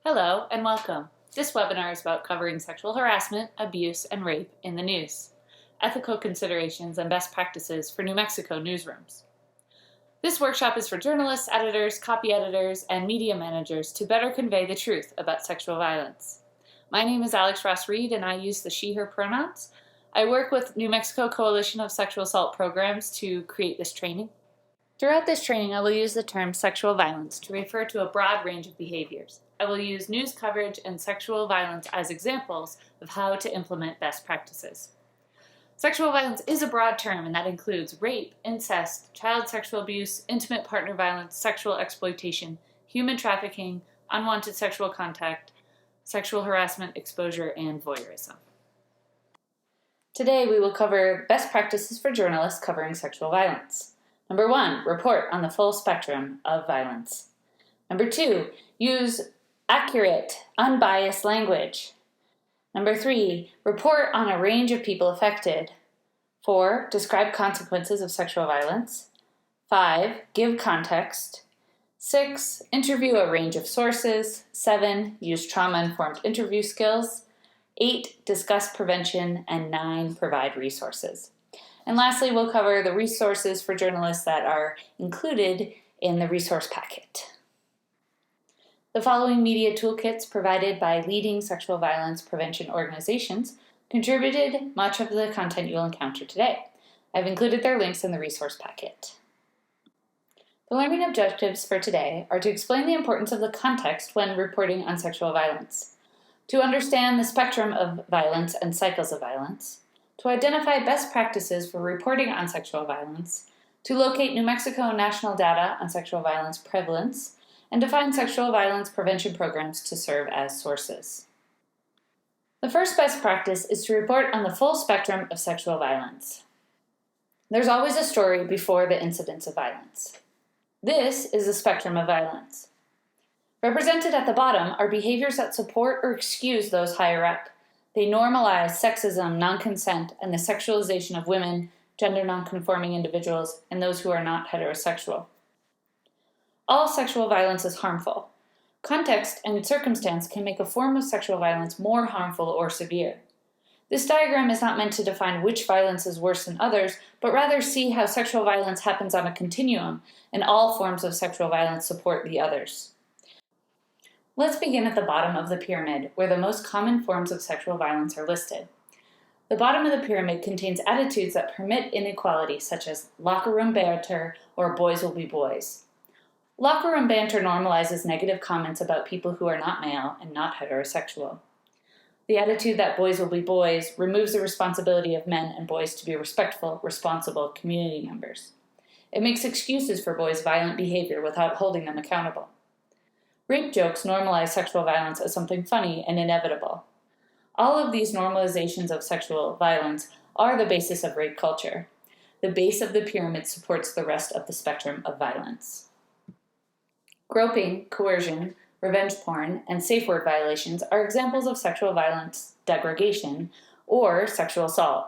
Hello and welcome. This webinar is about covering sexual harassment, abuse, and rape in the news, ethical considerations and best practices for New Mexico newsrooms. This workshop is for journalists, editors, copy editors, and media managers to better convey the truth about sexual violence. My name is Alex Ross-Reed and I use the she/her pronouns. I work with New Mexico Coalition of Sexual Assault Programs to create this training. Throughout this training, I will use the term sexual violence to refer to a broad range of behaviors. I will use news coverage and sexual violence as examples of how to implement best practices. Sexual violence is a broad term, and that includes rape, incest, child sexual abuse, intimate partner violence, sexual exploitation, human trafficking, unwanted sexual contact, sexual harassment, exposure, and voyeurism. Today, we will cover best practices for journalists covering sexual violence. Number 1, report on the full spectrum of violence. Number 2, use accurate, unbiased language. Number 3, report on a range of people affected. 4, describe consequences of sexual violence. 5, give context. 6, interview a range of sources. 7, use trauma-informed interview skills. 8, discuss prevention. And 9, provide resources. And lastly, we'll cover the resources for journalists that are included in the resource packet. The following media toolkits provided by leading sexual violence prevention organizations contributed much of the content you'll encounter today. I've included their links in the resource packet. The learning objectives for today are to explain the importance of the context when reporting on sexual violence, to understand the spectrum of violence and cycles of violence, to identify best practices for reporting on sexual violence, to locate New Mexico national data on sexual violence prevalence, and define sexual violence prevention programs to serve as sources. The first best practice is to report on the full spectrum of sexual violence. There's always a story before the incidents of violence. This is the spectrum of violence. Represented at the bottom are behaviors that support or excuse those higher up. They normalize sexism, non-consent, and the sexualization of women, gender non-conforming individuals, and those who are not heterosexual. All sexual violence is harmful. Context and circumstance can make a form of sexual violence more harmful or severe. This diagram is not meant to define which violence is worse than others, but rather see how sexual violence happens on a continuum, and all forms of sexual violence support the others. Let's begin at the bottom of the pyramid, where the most common forms of sexual violence are listed. The bottom of the pyramid contains attitudes that permit inequality, such as locker room banter or boys will be boys. Locker room banter normalizes negative comments about people who are not male and not heterosexual. The attitude that boys will be boys removes the responsibility of men and boys to be respectful, responsible community members. It makes excuses for boys' violent behavior without holding them accountable. Rape jokes normalize sexual violence as something funny and inevitable. All of these normalizations of sexual violence are the basis of rape culture. The base of the pyramid supports the rest of the spectrum of violence. Groping, coercion, revenge porn, and safe word violations are examples of sexual violence degradation or sexual assault.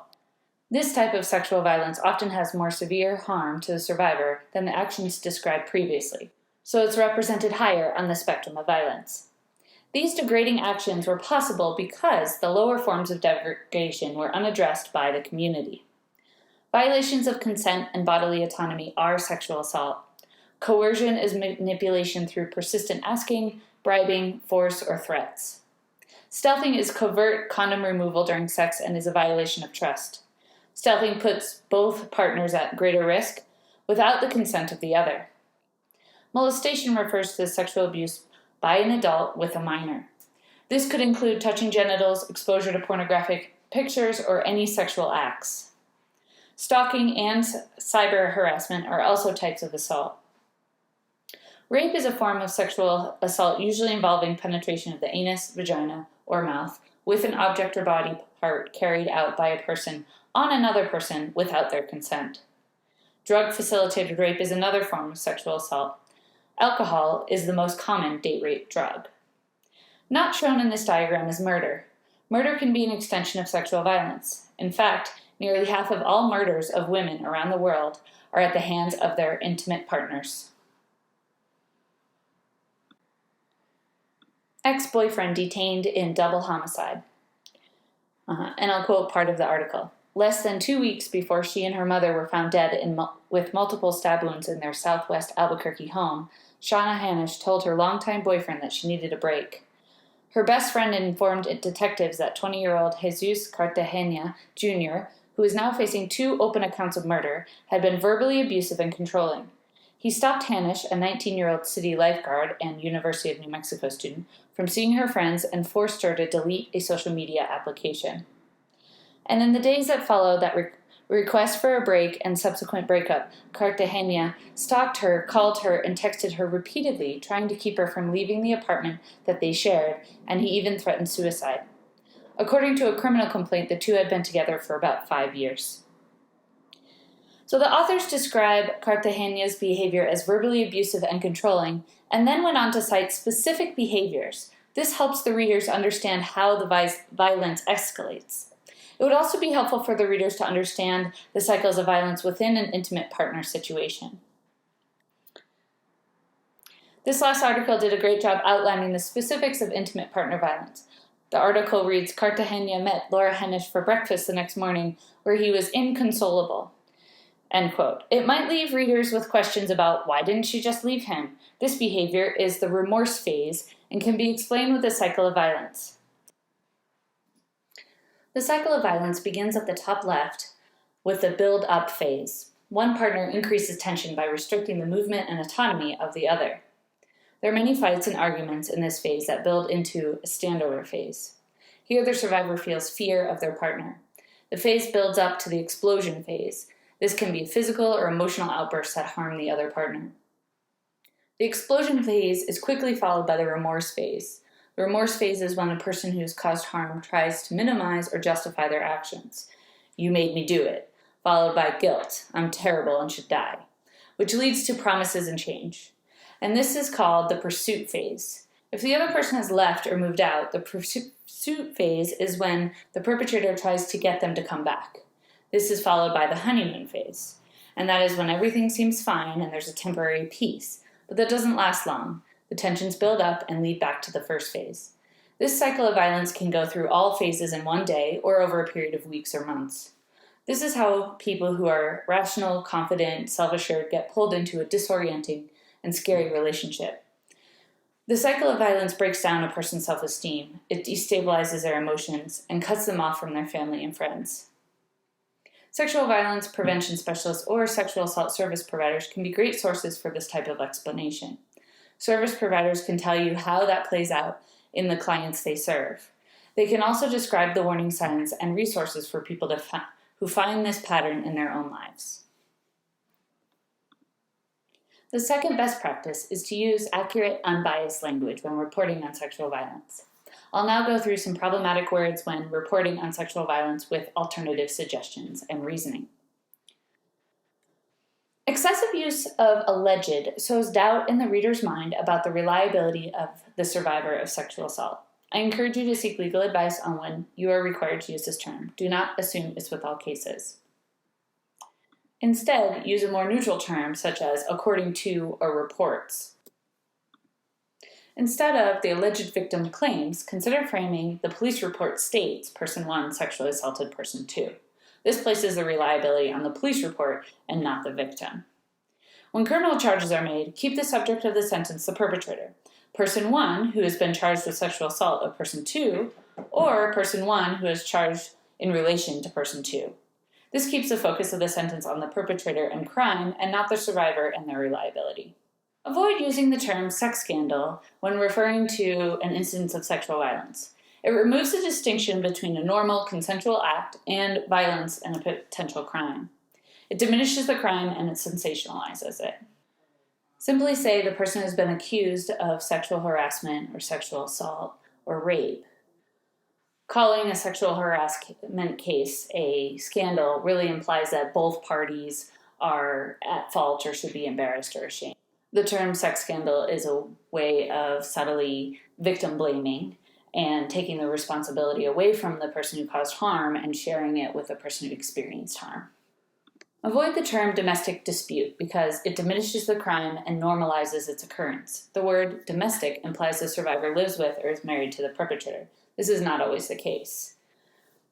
This type of sexual violence often has more severe harm to the survivor than the actions described previously, so it's represented higher on the spectrum of violence. These degrading actions were possible because the lower forms of degradation were unaddressed by the community. Violations of consent and bodily autonomy are sexual assault. Coercion is manipulation through persistent asking, bribing, force, or threats. Stealthing is covert condom removal during sex and is a violation of trust. Stealthing puts both partners at greater risk without the consent of the other. Molestation refers to the sexual abuse by an adult with a minor. This could include touching genitals, exposure to pornographic pictures, or any sexual acts. Stalking and cyber harassment are also types of assault. Rape is a form of sexual assault usually involving penetration of the anus, vagina, or mouth with an object or body part carried out by a person on another person without their consent. Drug-facilitated rape is another form of sexual assault. Alcohol is the most common date rape drug. Not shown in this diagram is murder. Murder can be an extension of sexual violence. In fact, nearly half of all murders of women around the world are at the hands of their intimate partners. Ex-boyfriend detained in double homicide. And I'll quote part of the article. Less than 2 weeks before she and her mother were found dead with multiple stab wounds in their southwest Albuquerque home, Shauna Hanisch told her longtime boyfriend that she needed a break. Her best friend informed detectives that 20-year-old Jesus Cartagena Jr., who is now facing 2 open accounts of murder, had been verbally abusive and controlling. He stopped Hanisch, a 19-year-old city lifeguard and University of New Mexico student, from seeing her friends and forced her to delete a social media application. And in the days that followed that request for a break and subsequent breakup, Cartagena stalked her, called her, and texted her repeatedly, trying to keep her from leaving the apartment that they shared, and he even threatened suicide. According to a criminal complaint, the two had been together for about 5 years. So the authors describe Cartagena's behavior as verbally abusive and controlling, and then went on to cite specific behaviors. This helps the readers understand how the violence escalates. It would also be helpful for the readers to understand the cycles of violence within an intimate partner situation. This last article did a great job outlining the specifics of intimate partner violence. The article reads, Cartagena met Laura Hanisch for breakfast the next morning, where he was inconsolable. End quote. It might leave readers with questions about why didn't she just leave him? This behavior is the remorse phase and can be explained with the cycle of violence. The cycle of violence begins at the top left with the build-up phase. One partner increases tension by restricting the movement and autonomy of the other. There are many fights and arguments in this phase that build into a standover phase. Here the survivor feels fear of their partner. The phase builds up to the explosion phase. This can be physical or emotional outbursts that harm the other partner. The explosion phase is quickly followed by the remorse phase. The remorse phase is when a person who has caused harm tries to minimize or justify their actions. You made me do it, followed by guilt, I'm terrible and should die, which leads to promises and change. And this is called the pursuit phase. If the other person has left or moved out, the pursuit phase is when the perpetrator tries to get them to come back. This is followed by the honeymoon phase, and that is when everything seems fine and there's a temporary peace, but that doesn't last long. The tensions build up and lead back to the first phase. This cycle of violence can go through all phases in one day or over a period of weeks or months. This is how people who are rational, confident, self-assured get pulled into a disorienting and scary relationship. The cycle of violence breaks down a person's self-esteem. It destabilizes their emotions and cuts them off from their family and friends. Sexual violence prevention specialists or sexual assault service providers can be great sources for this type of explanation. Service providers can tell you how that plays out in the clients they serve. They can also describe the warning signs and resources for people who find this pattern in their own lives. The second best practice is to use accurate, unbiased language when reporting on sexual violence. I'll now go through some problematic words when reporting on sexual violence with alternative suggestions and reasoning. Excessive use of alleged sows doubt in the reader's mind about the reliability of the survivor of sexual assault. I encourage you to seek legal advice on when you are required to use this term. Do not assume it's with all cases. Instead, use a more neutral term such as according to or reports. Instead of the alleged victim claims, consider framing the police report states person 1 sexually assaulted person 2. This places the reliability on the police report and not the victim. When criminal charges are made, keep the subject of the sentence the perpetrator. Person 1 who has been charged with sexual assault of person 2, or person 1 who is charged in relation to person 2. This keeps the focus of the sentence on the perpetrator and crime and not the survivor and their reliability. Avoid using the term sex scandal when referring to an instance of sexual violence. It removes the distinction between a normal consensual act and violence and a potential crime. It diminishes the crime and it sensationalizes it. Simply say the person has been accused of sexual harassment or sexual assault or rape. Calling a sexual harassment case a scandal really implies that both parties are at fault or should be embarrassed or ashamed. The term sex scandal is a way of subtly victim blaming and taking the responsibility away from the person who caused harm and sharing it with the person who experienced harm. Avoid the term domestic dispute because it diminishes the crime and normalizes its occurrence. The word domestic implies the survivor lives with or is married to the perpetrator. This is not always the case.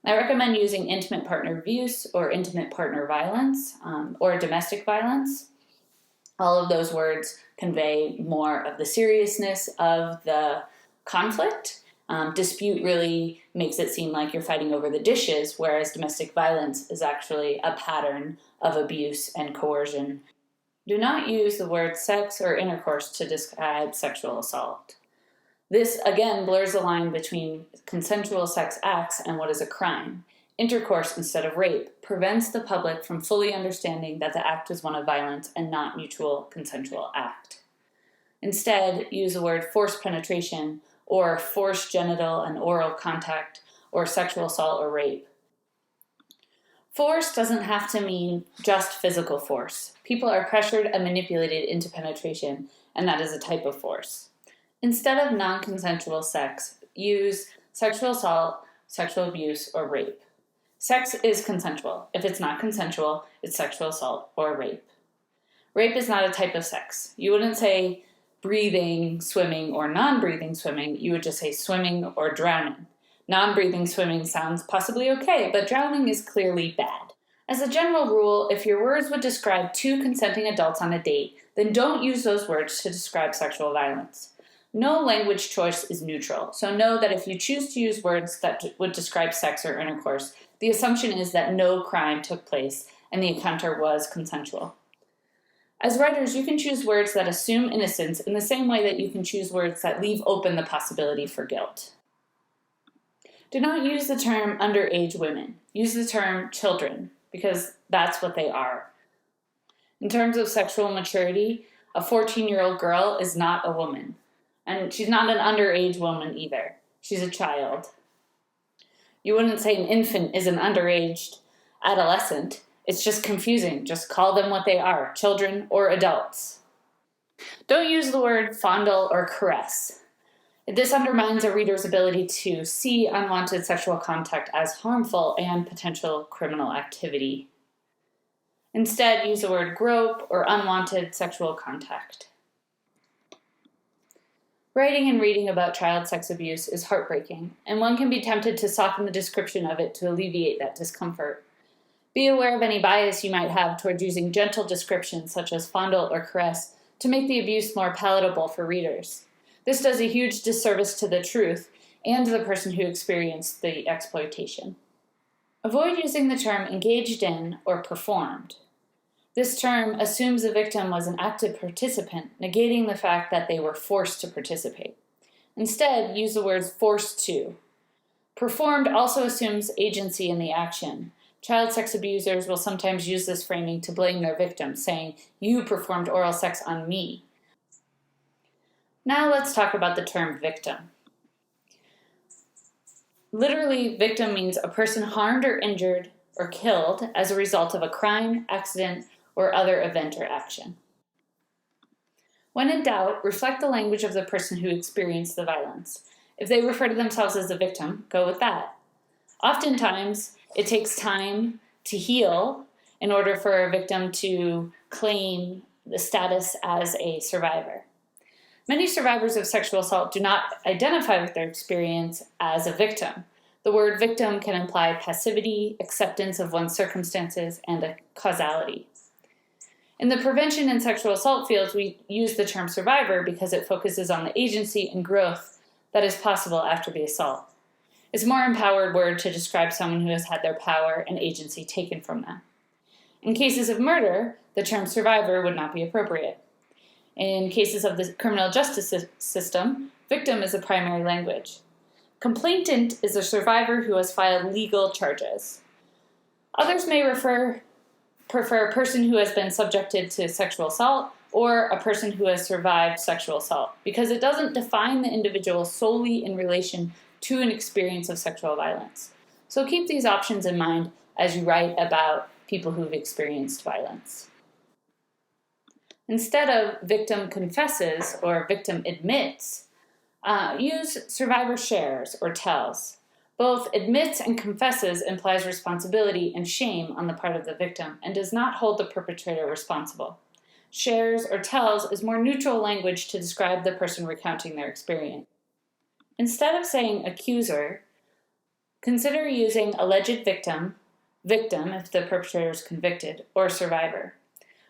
I recommend using intimate partner abuse or intimate partner violence or domestic violence. All of those words convey more of the seriousness of the conflict. Dispute really makes it seem like you're fighting over the dishes, whereas domestic violence is actually a pattern of abuse and coercion. Do not use the word sex or intercourse to describe sexual assault. This, again, blurs the line between consensual sex acts and what is a crime. Intercourse instead of rape prevents the public from fully understanding that the act is one of violence and not mutual consensual act. Instead, use the word forced penetration or forced genital and oral contact or sexual assault or rape. Force doesn't have to mean just physical force. People are pressured and manipulated into penetration, and that is a type of force. Instead of non-consensual sex, use sexual assault, sexual abuse, or rape. Sex is consensual. If it's not consensual, it's sexual assault or rape. Rape is not a type of sex. You wouldn't say breathing, swimming, or non-breathing swimming. You would just say swimming or drowning. Non-breathing swimming sounds possibly okay, but drowning is clearly bad. As a general rule, if your words would describe two consenting adults on a date, then don't use those words to describe sexual violence. No language choice is neutral, so know that if you choose to use words that would describe sex or intercourse, the assumption is that no crime took place and the encounter was consensual. As writers, you can choose words that assume innocence in the same way that you can choose words that leave open the possibility for guilt. Do not use the term underage women. Use the term children, because that's what they are. In terms of sexual maturity, a 14-year-old girl is not a woman. And she's not an underage woman either. She's a child. You wouldn't say an infant is an underage adolescent. It's just confusing. Just call them what they are, children or adults. Don't use the word fondle or caress. This undermines a reader's ability to see unwanted sexual contact as harmful and potential criminal activity. Instead, use the word grope or unwanted sexual contact. Writing and reading about child sex abuse is heartbreaking, and one can be tempted to soften the description of it to alleviate that discomfort. Be aware of any bias you might have towards using gentle descriptions such as fondle or caress to make the abuse more palatable for readers. This does a huge disservice to the truth and the person who experienced the exploitation. Avoid using the term engaged in or performed. This term assumes the victim was an active participant, negating the fact that they were forced to participate. Instead, use the words forced to. Performed also assumes agency in the action. Child sex abusers will sometimes use this framing to blame their victim, saying, "You performed oral sex on me." Now let's talk about the term victim. Literally, victim means a person harmed or injured or killed as a result of a crime, accident, or other event or action. When in doubt, reflect the language of the person who experienced the violence. If they refer to themselves as a victim, go with that. Oftentimes, it takes time to heal in order for a victim to claim the status as a survivor. Many survivors of sexual assault do not identify with their experience as a victim. The word victim can imply passivity, acceptance of one's circumstances, and a causality. In the prevention and sexual assault fields, we use the term survivor because it focuses on the agency and growth that is possible after the assault. It's a more empowered word to describe someone who has had their power and agency taken from them. In cases of murder, the term survivor would not be appropriate. In cases of the criminal justice system, victim is the primary language. Complainant is a survivor who has filed legal charges. Others may prefer a person who has been subjected to sexual assault or a person who has survived sexual assault because it doesn't define the individual solely in relation to an experience of sexual violence. So keep these options in mind as you write about people who've experienced violence. Instead of victim confesses or victim admits, use survivor shares or tells. Both admits and confesses implies responsibility and shame on the part of the victim and does not hold the perpetrator responsible. Shares or tells is more neutral language to describe the person recounting their experience. Instead of saying accuser, consider using alleged victim if the perpetrator is convicted, or survivor.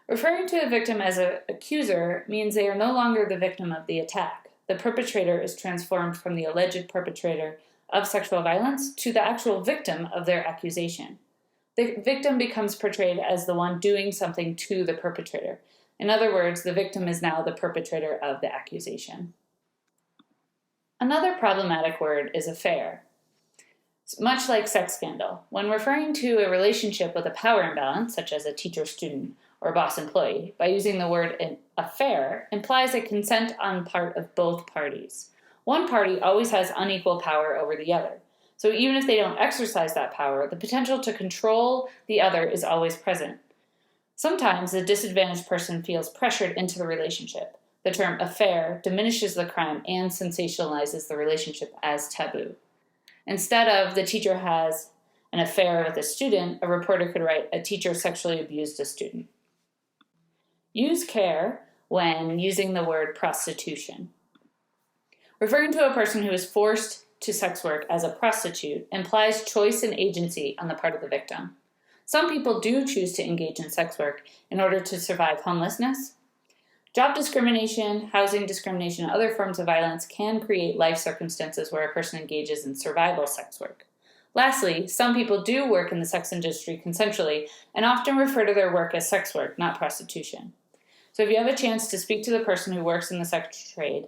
Referring to a victim as an accuser means they are no longer the victim of the attack. The perpetrator is transformed from the alleged perpetrator of sexual violence to the actual victim of their accusation. The victim becomes portrayed as the one doing something to the perpetrator. In other words, the victim is now the perpetrator of the accusation. Another problematic word is affair. Much like sex scandal, when referring to a relationship with a power imbalance, such as a teacher-student or boss-employee, by using the word affair implies a consent on part of both parties. One party always has unequal power over the other. So even if they don't exercise that power, the potential to control the other is always present. Sometimes the disadvantaged person feels pressured into the relationship. The term affair diminishes the crime and sensationalizes the relationship as taboo. Instead of the teacher has an affair with a student, a reporter could write, a teacher sexually abused a student. Use care when using the word prostitution. Referring to a person who is forced to sex work as a prostitute implies choice and agency on the part of the victim. Some people do choose to engage in sex work in order to survive homelessness. Job discrimination, housing discrimination, and other forms of violence can create life circumstances where a person engages in survival sex work. Lastly, some people do work in the sex industry consensually and often refer to their work as sex work, not prostitution. So if you have a chance to speak to the person who works in the sex trade,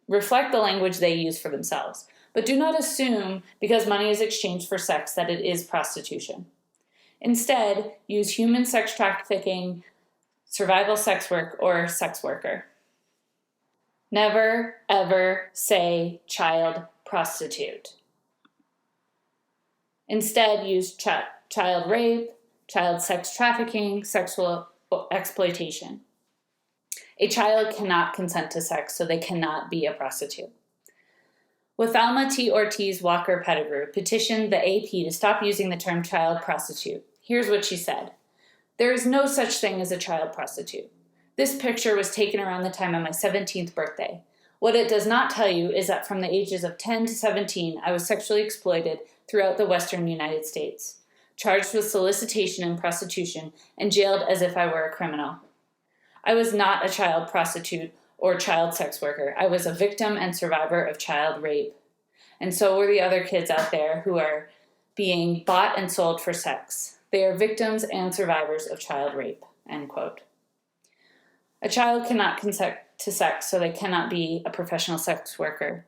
reflect the language they use for themselves, but do not assume because money is exchanged for sex that it is prostitution. Instead, use human sex trafficking, survival sex work, or sex worker. Never, ever say child prostitute. Instead, use child rape, child sex trafficking, sexual exploitation. A child cannot consent to sex, so they cannot be a prostitute. Withalma T. Ortiz Walker Pettigrew petitioned the AP to stop using the term child prostitute. Here's what she said. There is no such thing as a child prostitute. This picture was taken around the time of my 17th birthday. What it does not tell you is that from the ages of 10 to 17, I was sexually exploited throughout the western United States, charged with solicitation and prostitution, and jailed as if I were a criminal. I was not a child prostitute or child sex worker. I was a victim and survivor of child rape. And so were the other kids out there who are being bought and sold for sex. They are victims and survivors of child rape, end quote. A child cannot consent to sex, so they cannot be a professional sex worker.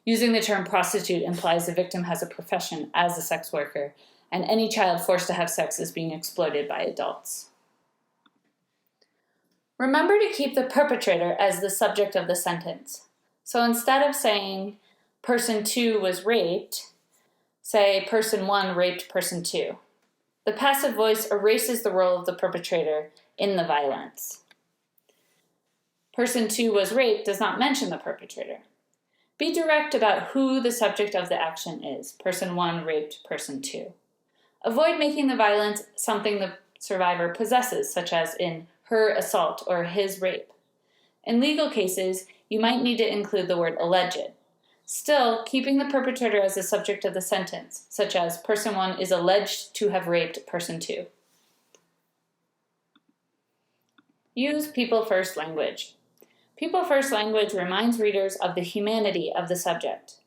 Using the term prostitute implies the victim has a profession as a sex worker, and any child forced to have sex is being exploited by adults. Remember to keep the perpetrator as the subject of the sentence. So instead of saying person 2 was raped, say person 1 raped person 2. The passive voice erases the role of the perpetrator in the violence. Person 2 was raped does not mention the perpetrator. Be direct about who the subject of the action is. Person 1 raped person 2. Avoid making the violence something the survivor possesses, such as in her assault or his rape. In legal cases, you might need to include the word alleged. Still, keeping the perpetrator as the subject of the sentence, such as person 1 is alleged to have raped person 2. Use people-first language. People-first language reminds readers of the humanity of the subject.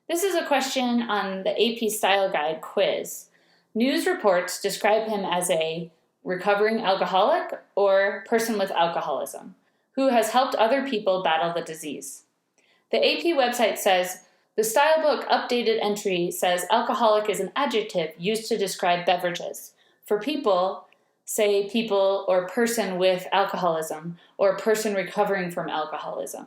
This is a question on the AP Style Guide quiz. News reports describe him as a recovering alcoholic or person with alcoholism, who has helped other people battle the disease. The AP website says, the Style Book updated entry says alcoholic is an adjective used to describe beverages. For people, say people or person with alcoholism or person recovering from alcoholism.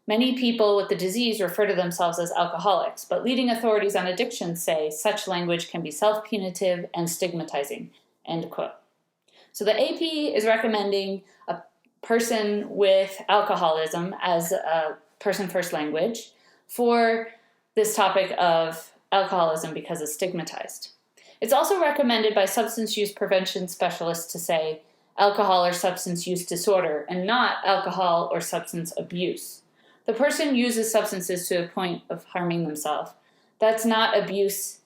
Many people with the disease refer to themselves as alcoholics, but leading authorities on addiction say such language can be self-punitive and stigmatizing, end quote. So the AP is recommending a person with alcoholism as a person-first language for this topic of alcoholism because it's stigmatized. It's also recommended by substance use prevention specialists to say alcohol or substance use disorder and not alcohol or substance abuse. The person uses substances to a point of harming themselves. That's not abuse,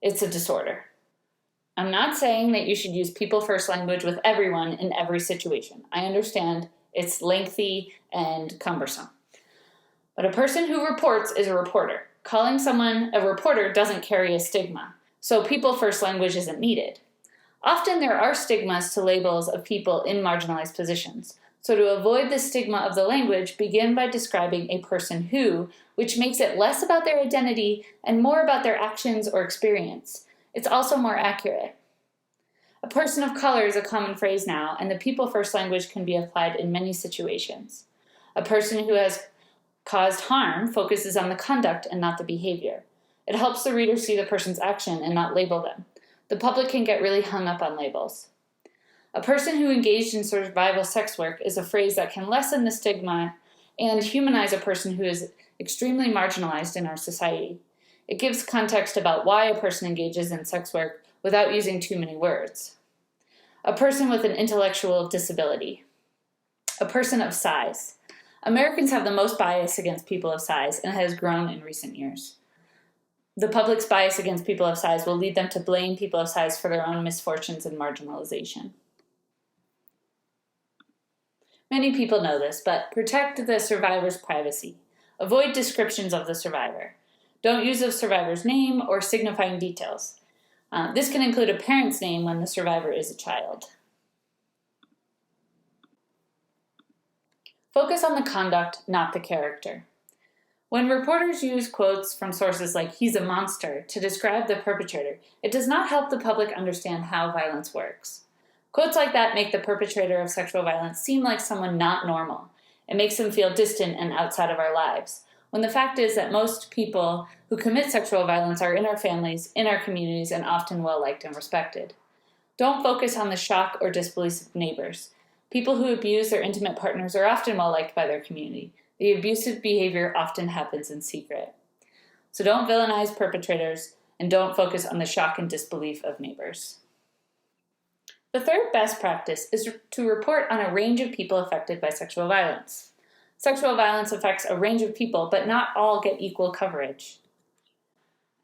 it's a disorder. I'm not saying that you should use people-first language with everyone in every situation. I understand it's lengthy and cumbersome. But a person who reports is a reporter. Calling someone a reporter doesn't carry a stigma, so people-first language isn't needed. Often there are stigmas to labels of people in marginalized positions. So to avoid the stigma of the language, begin by describing a person who, which makes it less about their identity and more about their actions or experience. It's also more accurate. A person of color is a common phrase now, and the people-first language can be applied in many situations. A person who has caused harm focuses on the conduct and not the behavior. It helps the reader see the person's action and not label them. The public can get really hung up on labels. A person who engaged in survival sex work is a phrase that can lessen the stigma and humanize a person who is extremely marginalized in our society. It gives context about why a person engages in sex work without using too many words. A person with an intellectual disability. A person of size. Americans have the most bias against people of size, and it has grown in recent years. The public's bias against people of size will lead them to blame people of size for their own misfortunes and marginalization. Many people know this, but protect the survivor's privacy. Avoid descriptions of the survivor. Don't use the survivor's name or signifying details. This can include a parent's name when the survivor is a child. Focus on the conduct, not the character. When reporters use quotes from sources like "he's a monster" to describe the perpetrator, it does not help the public understand how violence works. Quotes like that make the perpetrator of sexual violence seem like someone not normal. It makes them feel distant and outside of our lives, when the fact is that most people who commit sexual violence are in our families, in our communities, and often well-liked and respected. Don't focus on the shock or disbelief of neighbors. People who abuse their intimate partners are often well-liked by their community. The abusive behavior often happens in secret. So don't villainize perpetrators, and don't focus on the shock and disbelief of neighbors. The third best practice is to report on a range of people affected by sexual violence. Sexual violence affects a range of people, but not all get equal coverage.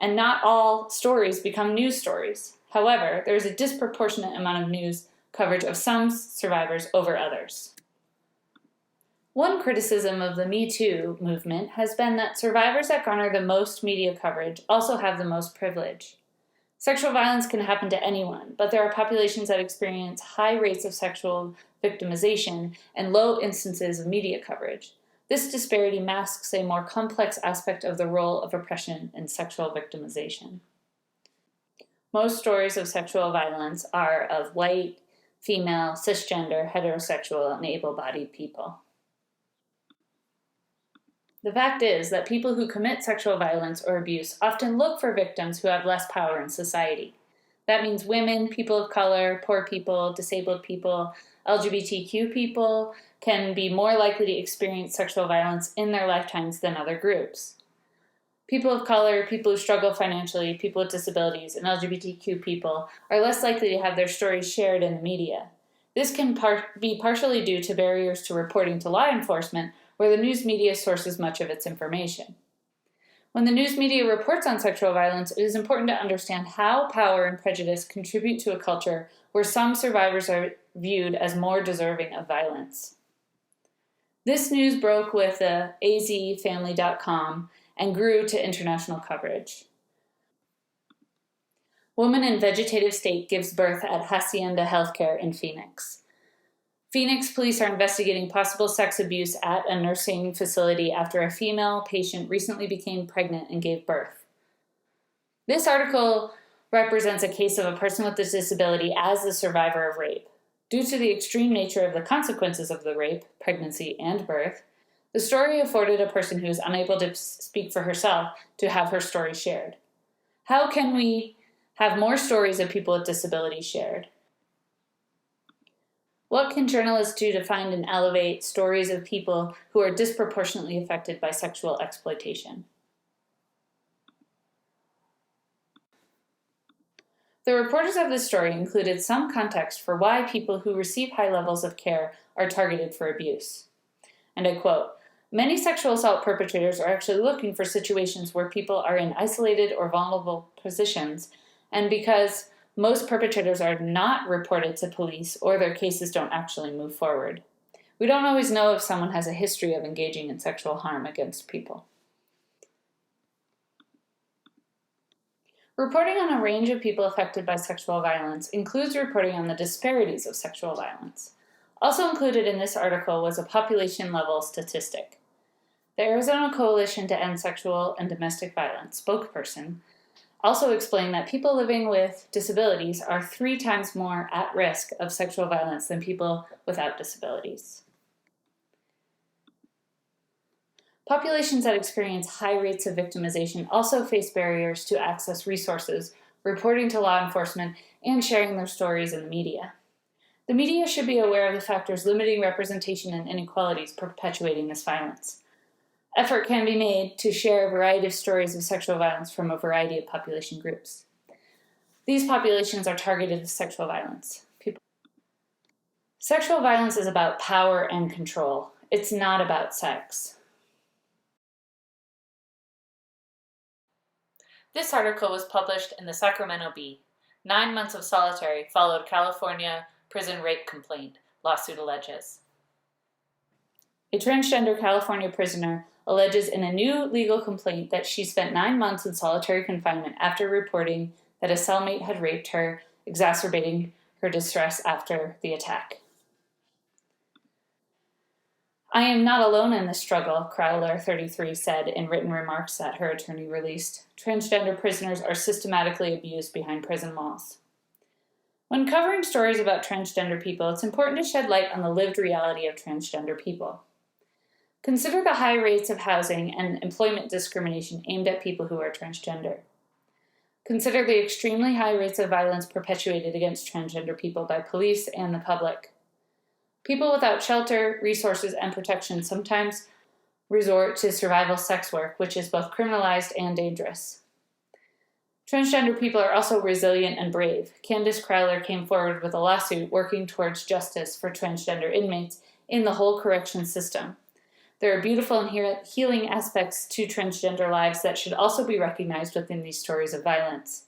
And not all stories become news stories. However, there is a disproportionate amount of news coverage of some survivors over others. One criticism of the Me Too movement has been that survivors that garner the most media coverage also have the most privilege. Sexual violence can happen to anyone, but there are populations that experience high rates of sexual victimization and low instances of media coverage. This disparity masks a more complex aspect of the role of oppression in sexual victimization. Most stories of sexual violence are of white, female, cisgender, heterosexual, and able-bodied people. The fact is that people who commit sexual violence or abuse often look for victims who have less power in society. That means women, people of color, poor people, disabled people, LGBTQ people can be more likely to experience sexual violence in their lifetimes than other groups. People of color, people who struggle financially, people with disabilities, and LGBTQ people are less likely to have their stories shared in the media. This can be partially due to barriers to reporting to law enforcement, where the news media sources much of its information. When the news media reports on sexual violence, it is important to understand how power and prejudice contribute to a culture where some survivors are viewed as more deserving of violence. This news broke with the azfamily.com and grew to international coverage. Woman in vegetative state gives birth at Hacienda Healthcare in Phoenix. Phoenix police are investigating possible sex abuse at a nursing facility after a female patient recently became pregnant and gave birth. This article represents a case of a person with a disability as the survivor of rape. Due to the extreme nature of the consequences of the rape, pregnancy, and birth, the story afforded a person who is unable to speak for herself to have her story shared. How can we have more stories of people with disabilities shared? What can journalists do to find and elevate stories of people who are disproportionately affected by sexual exploitation? The reporters of this story included some context for why people who receive high levels of care are targeted for abuse. And I quote, "Many sexual assault perpetrators are actually looking for situations where people are in isolated or vulnerable positions, and because most perpetrators are not reported to police or their cases don't actually move forward. We don't always know if someone has a history of engaging in sexual harm against people." Reporting on a range of people affected by sexual violence includes reporting on the disparities of sexual violence. Also included in this article was a population-level statistic. The Arizona Coalition to End Sexual and Domestic Violence spokesperson also explained that people living with disabilities are 3 times more at risk of sexual violence than people without disabilities. Populations that experience high rates of victimization also face barriers to access resources, reporting to law enforcement, and sharing their stories in the media. The media should be aware of the factors limiting representation and inequalities perpetuating this violence. Effort can be made to share a variety of stories of sexual violence from a variety of population groups. These populations are targeted to sexual violence. Sexual violence is about power and control. It's not about sex. This article was published in the Sacramento Bee. 9 months of solitary followed California prison rape complaint, lawsuit alleges. A transgender California prisoner alleges in a new legal complaint that she spent 9 months in solitary confinement after reporting that a cellmate had raped her, exacerbating her distress after the attack. "I am not alone in this struggle," Crowler, 33, said in written remarks that her attorney released. "Transgender prisoners are systematically abused behind prison walls." When covering stories about transgender people, it's important to shed light on the lived reality of transgender people. Consider the high rates of housing and employment discrimination aimed at people who are transgender. Consider the extremely high rates of violence perpetuated against transgender people by police and the public. People without shelter, resources, and protection sometimes resort to survival sex work, which is both criminalized and dangerous. Transgender people are also resilient and brave. Candace Crowler came forward with a lawsuit working towards justice for transgender inmates in the whole correction system. There are beautiful and healing aspects to transgender lives that should also be recognized within these stories of violence.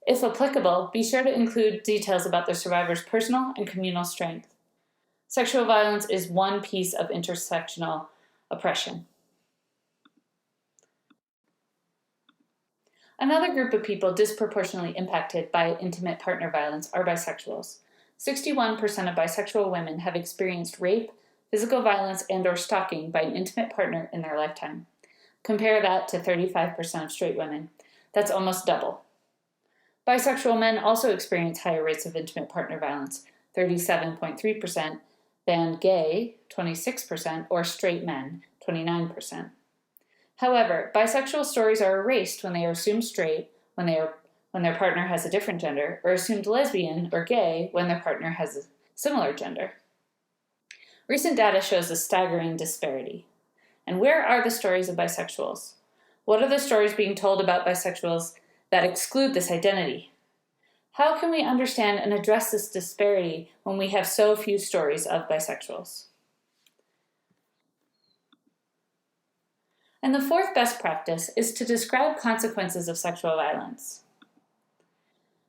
If applicable, be sure to include details about the survivor's personal and communal strength. Sexual violence is one piece of intersectional oppression. Another group of people disproportionately impacted by intimate partner violence are bisexuals. 61% of bisexual women have experienced rape, physical violence, and/or stalking by an intimate partner in their lifetime. Compare that to 35% of straight women. That's almost double. Bisexual men also experience higher rates of intimate partner violence, 37.3%, than gay, 26%, or straight men, 29%. However, bisexual stories are erased when they are assumed straight, when their partner has a different gender, or assumed lesbian or gay when their partner has a similar gender. Recent data shows a staggering disparity. And where are the stories of bisexuals? What are the stories being told about bisexuals that exclude this identity? How can we understand and address this disparity when we have so few stories of bisexuals? And the fourth best practice is to describe consequences of sexual violence.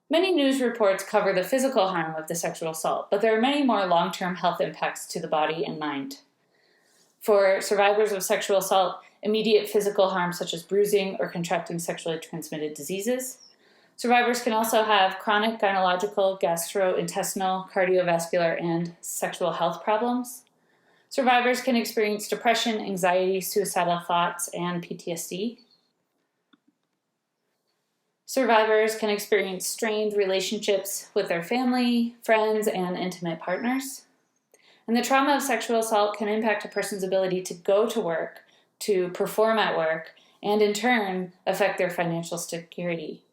Many news reports cover the physical harm of the sexual assault, but there are many more long-term health impacts to the body and mind. For survivors of sexual assault, immediate physical harm such as bruising or contracting sexually transmitted diseases. Survivors can also have chronic gynecological, gastrointestinal, cardiovascular, and sexual health problems. Survivors can experience depression, anxiety, suicidal thoughts, and PTSD. Survivors can experience strained relationships with their family, friends, and intimate partners. And the trauma of sexual assault can impact a person's ability to go to work, to perform at work, and in turn affect their financial security.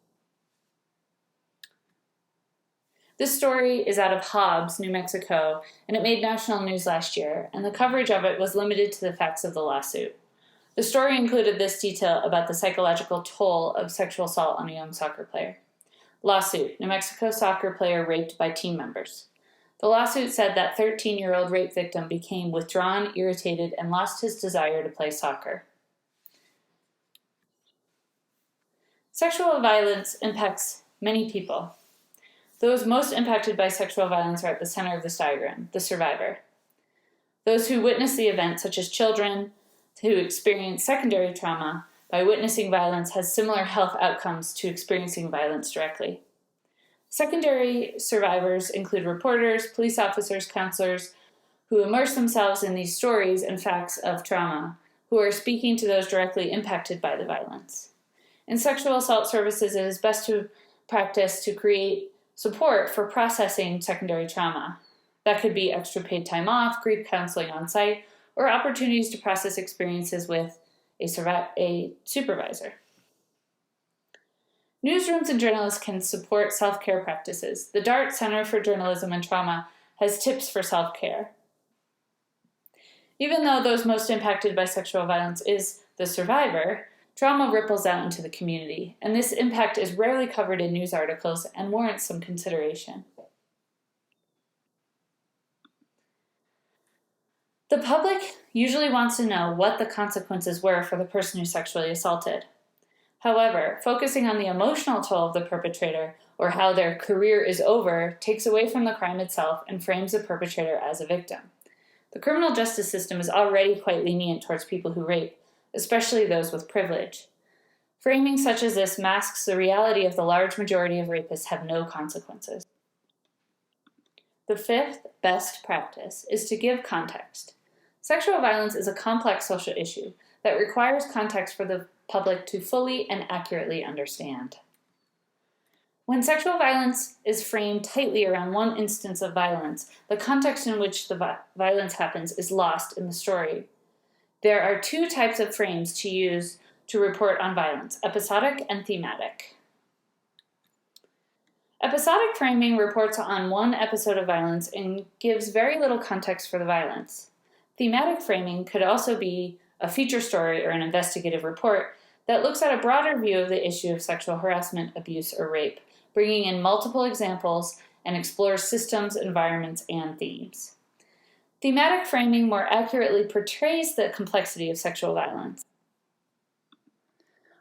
This story is out of Hobbs, New Mexico, and it made national news last year, and the coverage of it was limited to the facts of the lawsuit. The story included this detail about the psychological toll of sexual assault on a young soccer player. Lawsuit: New Mexico soccer player raped by team members. The lawsuit said that 13-year-old rape victim became withdrawn, irritated, and lost his desire to play soccer. Sexual violence impacts many people. Those most impacted by sexual violence are at the center of this diagram, the survivor. Those who witness the event, such as children who experience secondary trauma by witnessing violence, has similar health outcomes to experiencing violence directly. Secondary survivors include reporters, police officers, counselors who immerse themselves in these stories and facts of trauma, who are speaking to those directly impacted by the violence. In sexual assault services, it is best to practice to create support for processing secondary trauma. That could be extra paid time off, grief counseling on site, or opportunities to process experiences with a supervisor. Newsrooms and journalists can support self-care practices. The DART Center for Journalism and Trauma has tips for self-care. Even though those most impacted by sexual violence is the survivor, trauma ripples out into the community, and this impact is rarely covered in news articles and warrants some consideration. The public usually wants to know what the consequences were for the person who sexually assaulted. However, focusing on the emotional toll of the perpetrator or how their career is over takes away from the crime itself and frames the perpetrator as a victim. The criminal justice system is already quite lenient towards people who rape, especially those with privilege. Framing such as this masks the reality of the large majority of rapists have no consequences. The fifth best practice is to give context. Sexual violence is a complex social issue that requires context for the public to fully and accurately understand. When sexual violence is framed tightly around one instance of violence, the context in which the violence happens is lost in the story. There are two types of frames to use to report on violence: episodic and thematic. Episodic framing reports on one episode of violence and gives very little context for the violence. Thematic framing could also be a feature story or an investigative report that looks at a broader view of the issue of sexual harassment, abuse, or rape, bringing in multiple examples and explores systems, environments, and themes. Thematic framing more accurately portrays the complexity of sexual violence.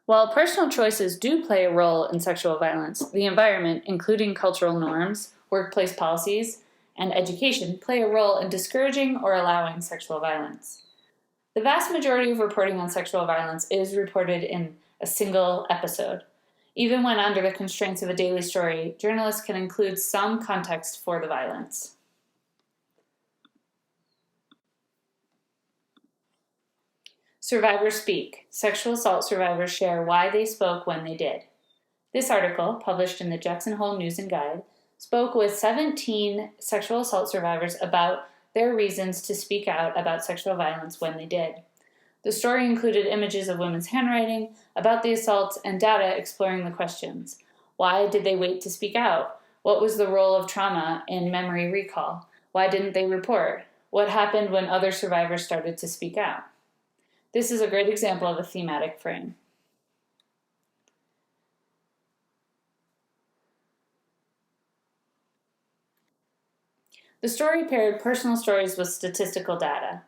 While personal choices do play a role in sexual violence, the environment, including cultural norms, workplace policies, and education, play a role in discouraging or allowing sexual violence. The vast majority of reporting on sexual violence is reported in a single episode. Even when under the constraints of a daily story, journalists can include some context for the violence. Survivors speak. Sexual assault survivors share why they spoke when they did. This article, published in the Jackson Hole News and Guide, spoke with 17 sexual assault survivors about their reasons to speak out about sexual violence when they did. The story included images of women's handwriting about the assaults and data exploring the questions. Why did they wait to speak out? What was the role of trauma in memory recall? Why didn't they report? What happened when other survivors started to speak out? This is a great example of a thematic frame. The story paired personal stories with statistical data.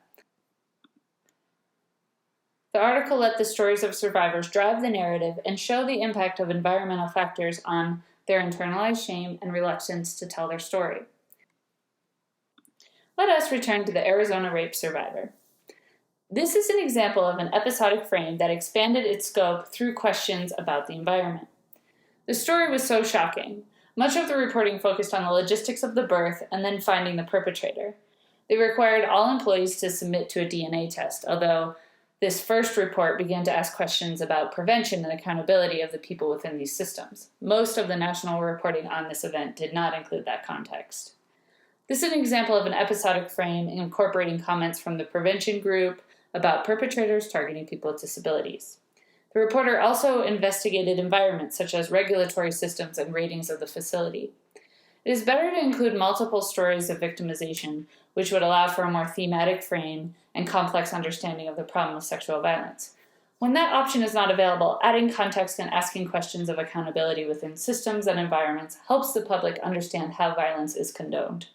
The article let the stories of survivors drive the narrative and show the impact of environmental factors on their internalized shame and reluctance to tell their story. Let us return to the Arizona rape survivor. This is an example of an episodic frame that expanded its scope through questions about the environment. The story was so shocking. Much of the reporting focused on the logistics of the birth and then finding the perpetrator. They required all employees to submit to a DNA test, although this first report began to ask questions about prevention and accountability of the people within these systems. Most of the national reporting on this event did not include that context. This is an example of an episodic frame incorporating comments from the prevention group about perpetrators targeting people with disabilities. The reporter also investigated environments such as regulatory systems and ratings of the facility. It is better to include multiple stories of victimization, which would allow for a more thematic frame and complex understanding of the problem of sexual violence. When that option is not available, adding context and asking questions of accountability within systems and environments helps the public understand how violence is condoned.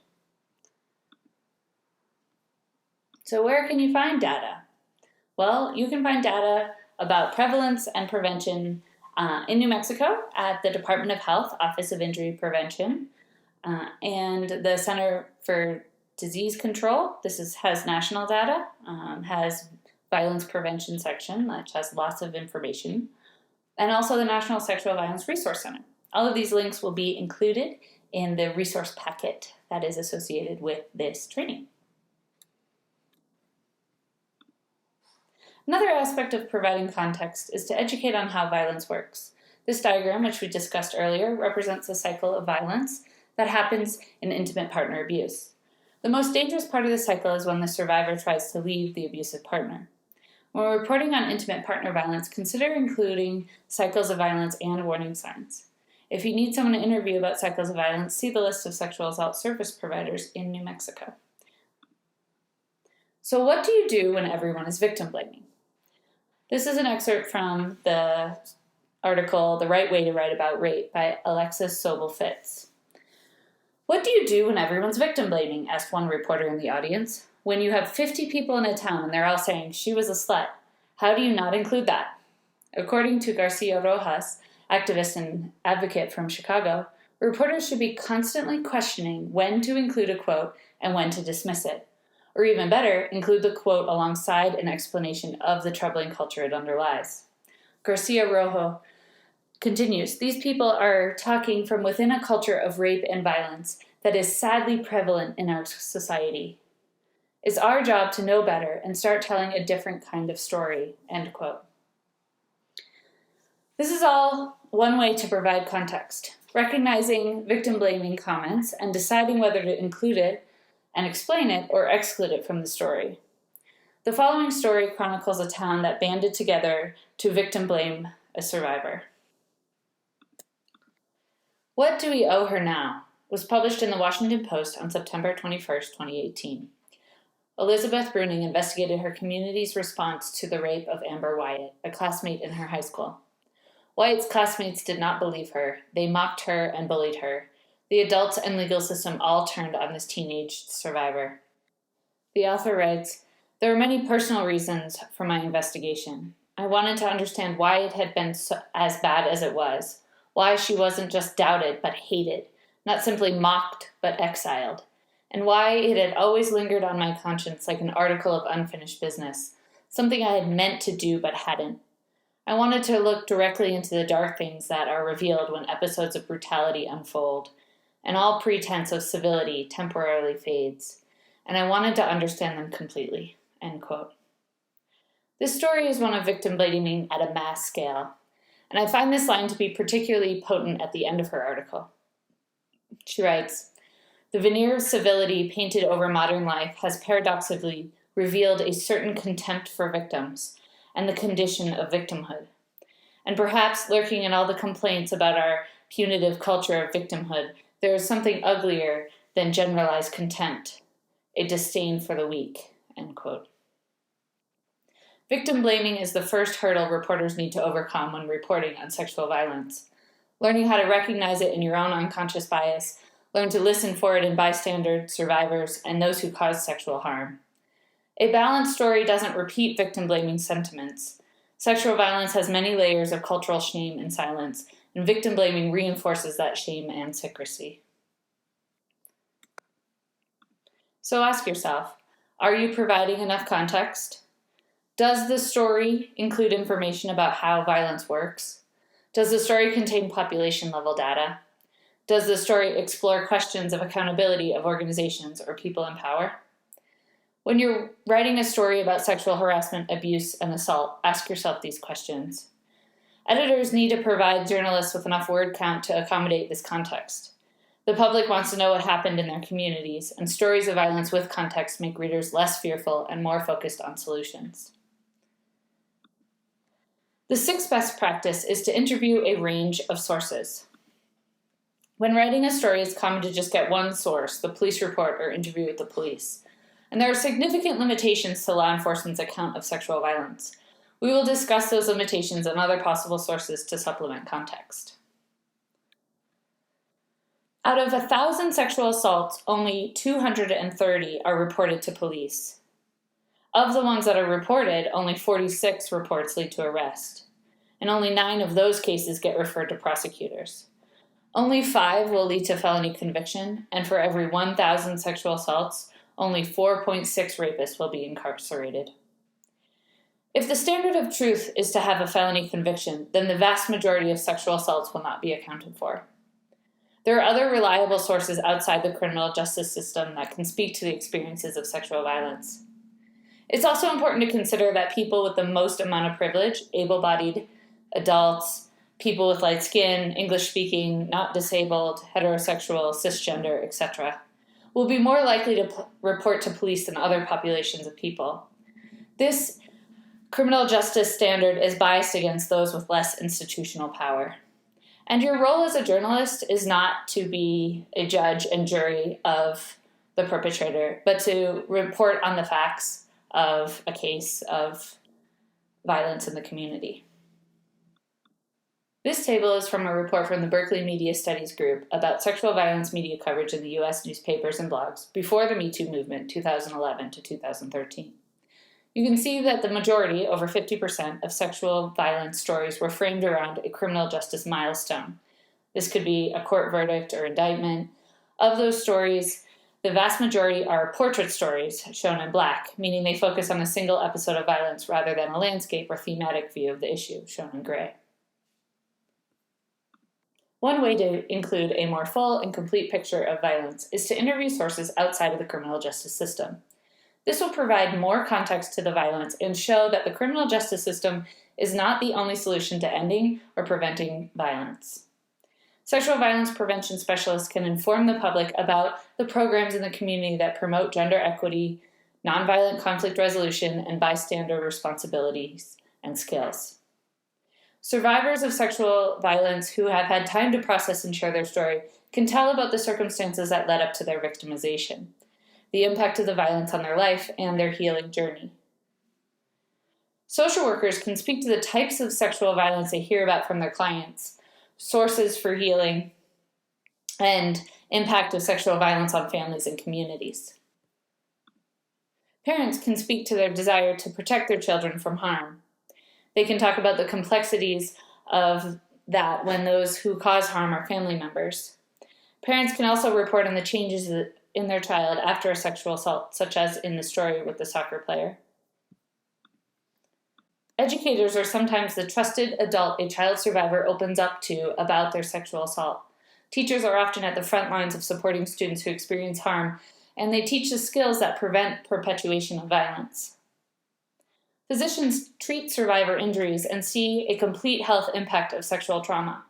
So where can you find data? Well, you can find data about prevalence and prevention in New Mexico at the Department of Health Office of Injury Prevention and the Center for Disease Control. Has national data, has violence prevention section, which has lots of information, and also the National Sexual Violence Resource Center. All of these links will be included in the resource packet that is associated with this training. Another aspect of providing context is to educate on how violence works. This diagram, which we discussed earlier, represents a cycle of violence that happens in intimate partner abuse. The most dangerous part of the cycle is when the survivor tries to leave the abusive partner. When reporting on intimate partner violence, consider including cycles of violence and warning signs. If you need someone to interview about cycles of violence, see the list of sexual assault service providers in New Mexico. So what do you do when everyone is victim blaming? This is an excerpt from the article, The Right Way to Write About Rape by Alexis Sobel-Fitz. What do you do when everyone's victim blaming? Asked one reporter in the audience. When you have 50 people in a town and they're all saying, she was a slut, how do you not include that? According to Garcia Rojas, activist and advocate from Chicago, reporters should be constantly questioning when to include a quote and when to dismiss it. Or even better, include the quote alongside an explanation of the troubling culture it underlies. Garcia Rojo continues, these people are talking from within a culture of rape and violence that is sadly prevalent in our society. It's our job to know better and start telling a different kind of story, end quote. This is all one way to provide context, recognizing victim-blaming comments and deciding whether to include it and explain it or exclude it from the story. The following story chronicles a town that banded together to victim blame a survivor. What Do We Owe Her Now? Was published in the Washington Post on September 21st, 2018. Elizabeth Bruning investigated her community's response to the rape of Amber Wyatt, a classmate in her high school. Wyatt's classmates did not believe her. They mocked her and bullied her. The adults and legal system all turned on this teenage survivor. The author writes, there were many personal reasons for my investigation. I wanted to understand why it had been as bad as it was, why she wasn't just doubted but hated, not simply mocked but exiled, and why it had always lingered on my conscience like an article of unfinished business, something I had meant to do but hadn't. I wanted to look directly into the dark things that are revealed when episodes of brutality unfold, and all pretense of civility temporarily fades, and I wanted to understand them completely, end quote. This story is one of victim blaming at a mass scale, and I find this line to be particularly potent at the end of her article. She writes, the veneer of civility painted over modern life has paradoxically revealed a certain contempt for victims and the condition of victimhood. And perhaps lurking in all the complaints about our punitive culture of victimhood, there is something uglier than generalized contempt, a disdain for the weak, end quote. Victim blaming is the first hurdle reporters need to overcome when reporting on sexual violence. Learning how to recognize it in your own unconscious bias, learn to listen for it in bystanders, survivors, and those who cause sexual harm. A balanced story doesn't repeat victim blaming sentiments. Sexual violence has many layers of cultural shame and silence, and victim blaming reinforces that shame and secrecy. So ask yourself, are you providing enough context? Does the story include information about how violence works? Does the story contain population-level data? Does the story explore questions of accountability of organizations or people in power? When you're writing a story about sexual harassment, abuse, and assault, ask yourself these questions. Editors need to provide journalists with enough word count to accommodate this context. The public wants to know what happened in their communities, and stories of violence with context make readers less fearful and more focused on solutions. The sixth best practice is to interview a range of sources. When writing a story, it's common to just get one source, the police report or interview with the police. And there are significant limitations to law enforcement's account of sexual violence. We will discuss those limitations and other possible sources to supplement context. Out of 1,000 sexual assaults, only 230 are reported to police. Of the ones that are reported, only 46 reports lead to arrest, and only 9 of those cases get referred to prosecutors. Only 5 will lead to felony conviction, and for every 1,000 sexual assaults, only 4.6 rapists will be incarcerated. If the standard of truth is to have a felony conviction, then the vast majority of sexual assaults will not be accounted for. There are other reliable sources outside the criminal justice system that can speak to the experiences of sexual violence. It's also important to consider that people with the most amount of privilege, able-bodied adults, people with light skin, English-speaking, not disabled, heterosexual, cisgender, etc., will be more likely to report to police than other populations of people. This criminal justice standard is biased against those with less institutional power. And your role as a journalist is not to be a judge and jury of the perpetrator, but to report on the facts of a case of violence in the community. This table is from a report from the Berkeley Media Studies Group about sexual violence media coverage in the U.S. newspapers and blogs before the Me Too movement, 2011 to 2013. You can see that the majority, over 50%, of sexual violence stories were framed around a criminal justice milestone. This could be a court verdict or indictment. Of those stories, the vast majority are portrait stories, shown in black, meaning they focus on a single episode of violence rather than a landscape or thematic view of the issue, shown in gray. One way to include a more full and complete picture of violence is to interview sources outside of the criminal justice system. This will provide more context to the violence and show that the criminal justice system is not the only solution to ending or preventing violence. Sexual violence prevention specialists can inform the public about the programs in the community that promote gender equity, nonviolent conflict resolution, and bystander responsibilities and skills. Survivors of sexual violence who have had time to process and share their story can tell about the circumstances that led up to their victimization, the impact of the violence on their life, and their healing journey. Social workers can speak to the types of sexual violence they hear about from their clients, sources for healing, and impact of sexual violence on families and communities. Parents can speak to their desire to protect their children from harm. They can talk about the complexities of that when those who cause harm are family members. Parents can also report on the changes in their child after a sexual assault, such as in the story with the soccer player. Educators are sometimes the trusted adult a child survivor opens up to about their sexual assault. Teachers are often at the front lines of supporting students who experience harm, and they teach the skills that prevent perpetuation of violence. Physicians treat survivor injuries and see a complete health impact of sexual trauma.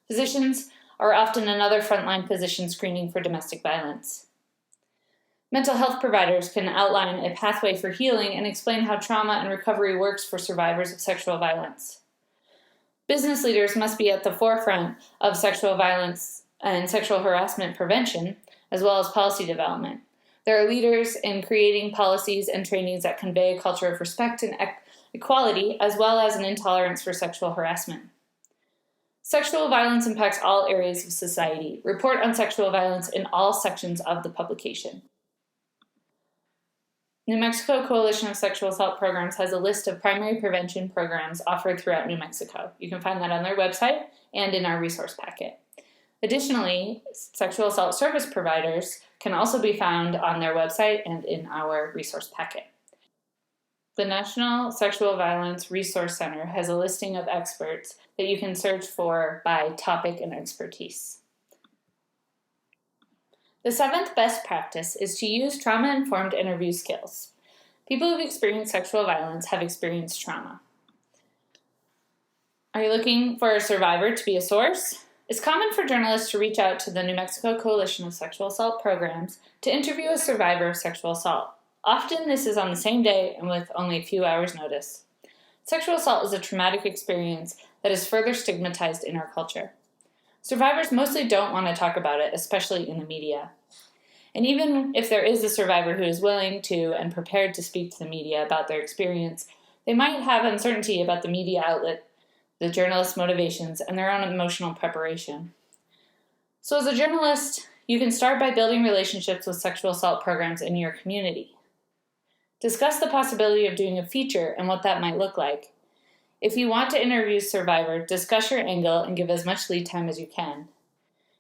Physicians are often another frontline position screening for domestic violence. Mental health providers can outline a pathway for healing and explain how trauma and recovery works for survivors of sexual violence. Business leaders must be at the forefront of sexual violence and sexual harassment prevention, as well as policy development. There are leaders in creating policies and trainings that convey a culture of respect and equality, as well as an intolerance for sexual harassment. Sexual violence impacts all areas of society. Report on sexual violence in all sections of the publication. New Mexico Coalition of Sexual Assault Programs has a list of primary prevention programs offered throughout New Mexico. You can find that on their website and in our resource packet. Additionally, sexual assault service providers can also be found on their website and in our resource packet. The National Sexual Violence Resource Center has a listing of experts that you can search for by topic and expertise. The 7th best practice is to use trauma-informed interview skills. People who've experienced sexual violence have experienced trauma. Are you looking for a survivor to be a source? It's common for journalists to reach out to the New Mexico Coalition of Sexual Assault Programs to interview a survivor of sexual assault. Often this is on the same day and with only a few hours' notice. Sexual assault is a traumatic experience that is further stigmatized in our culture. Survivors mostly don't want to talk about it, especially in the media. And even if there is a survivor who is willing to and prepared to speak to the media about their experience, They might have uncertainty about the media outlet, the journalist's motivations, and their own emotional preparation. So as a journalist, you can start by building relationships with sexual assault programs in your community. Discuss the possibility of doing a feature and what that might look like. If you want to interview a survivor, discuss your angle and give as much lead time as you can.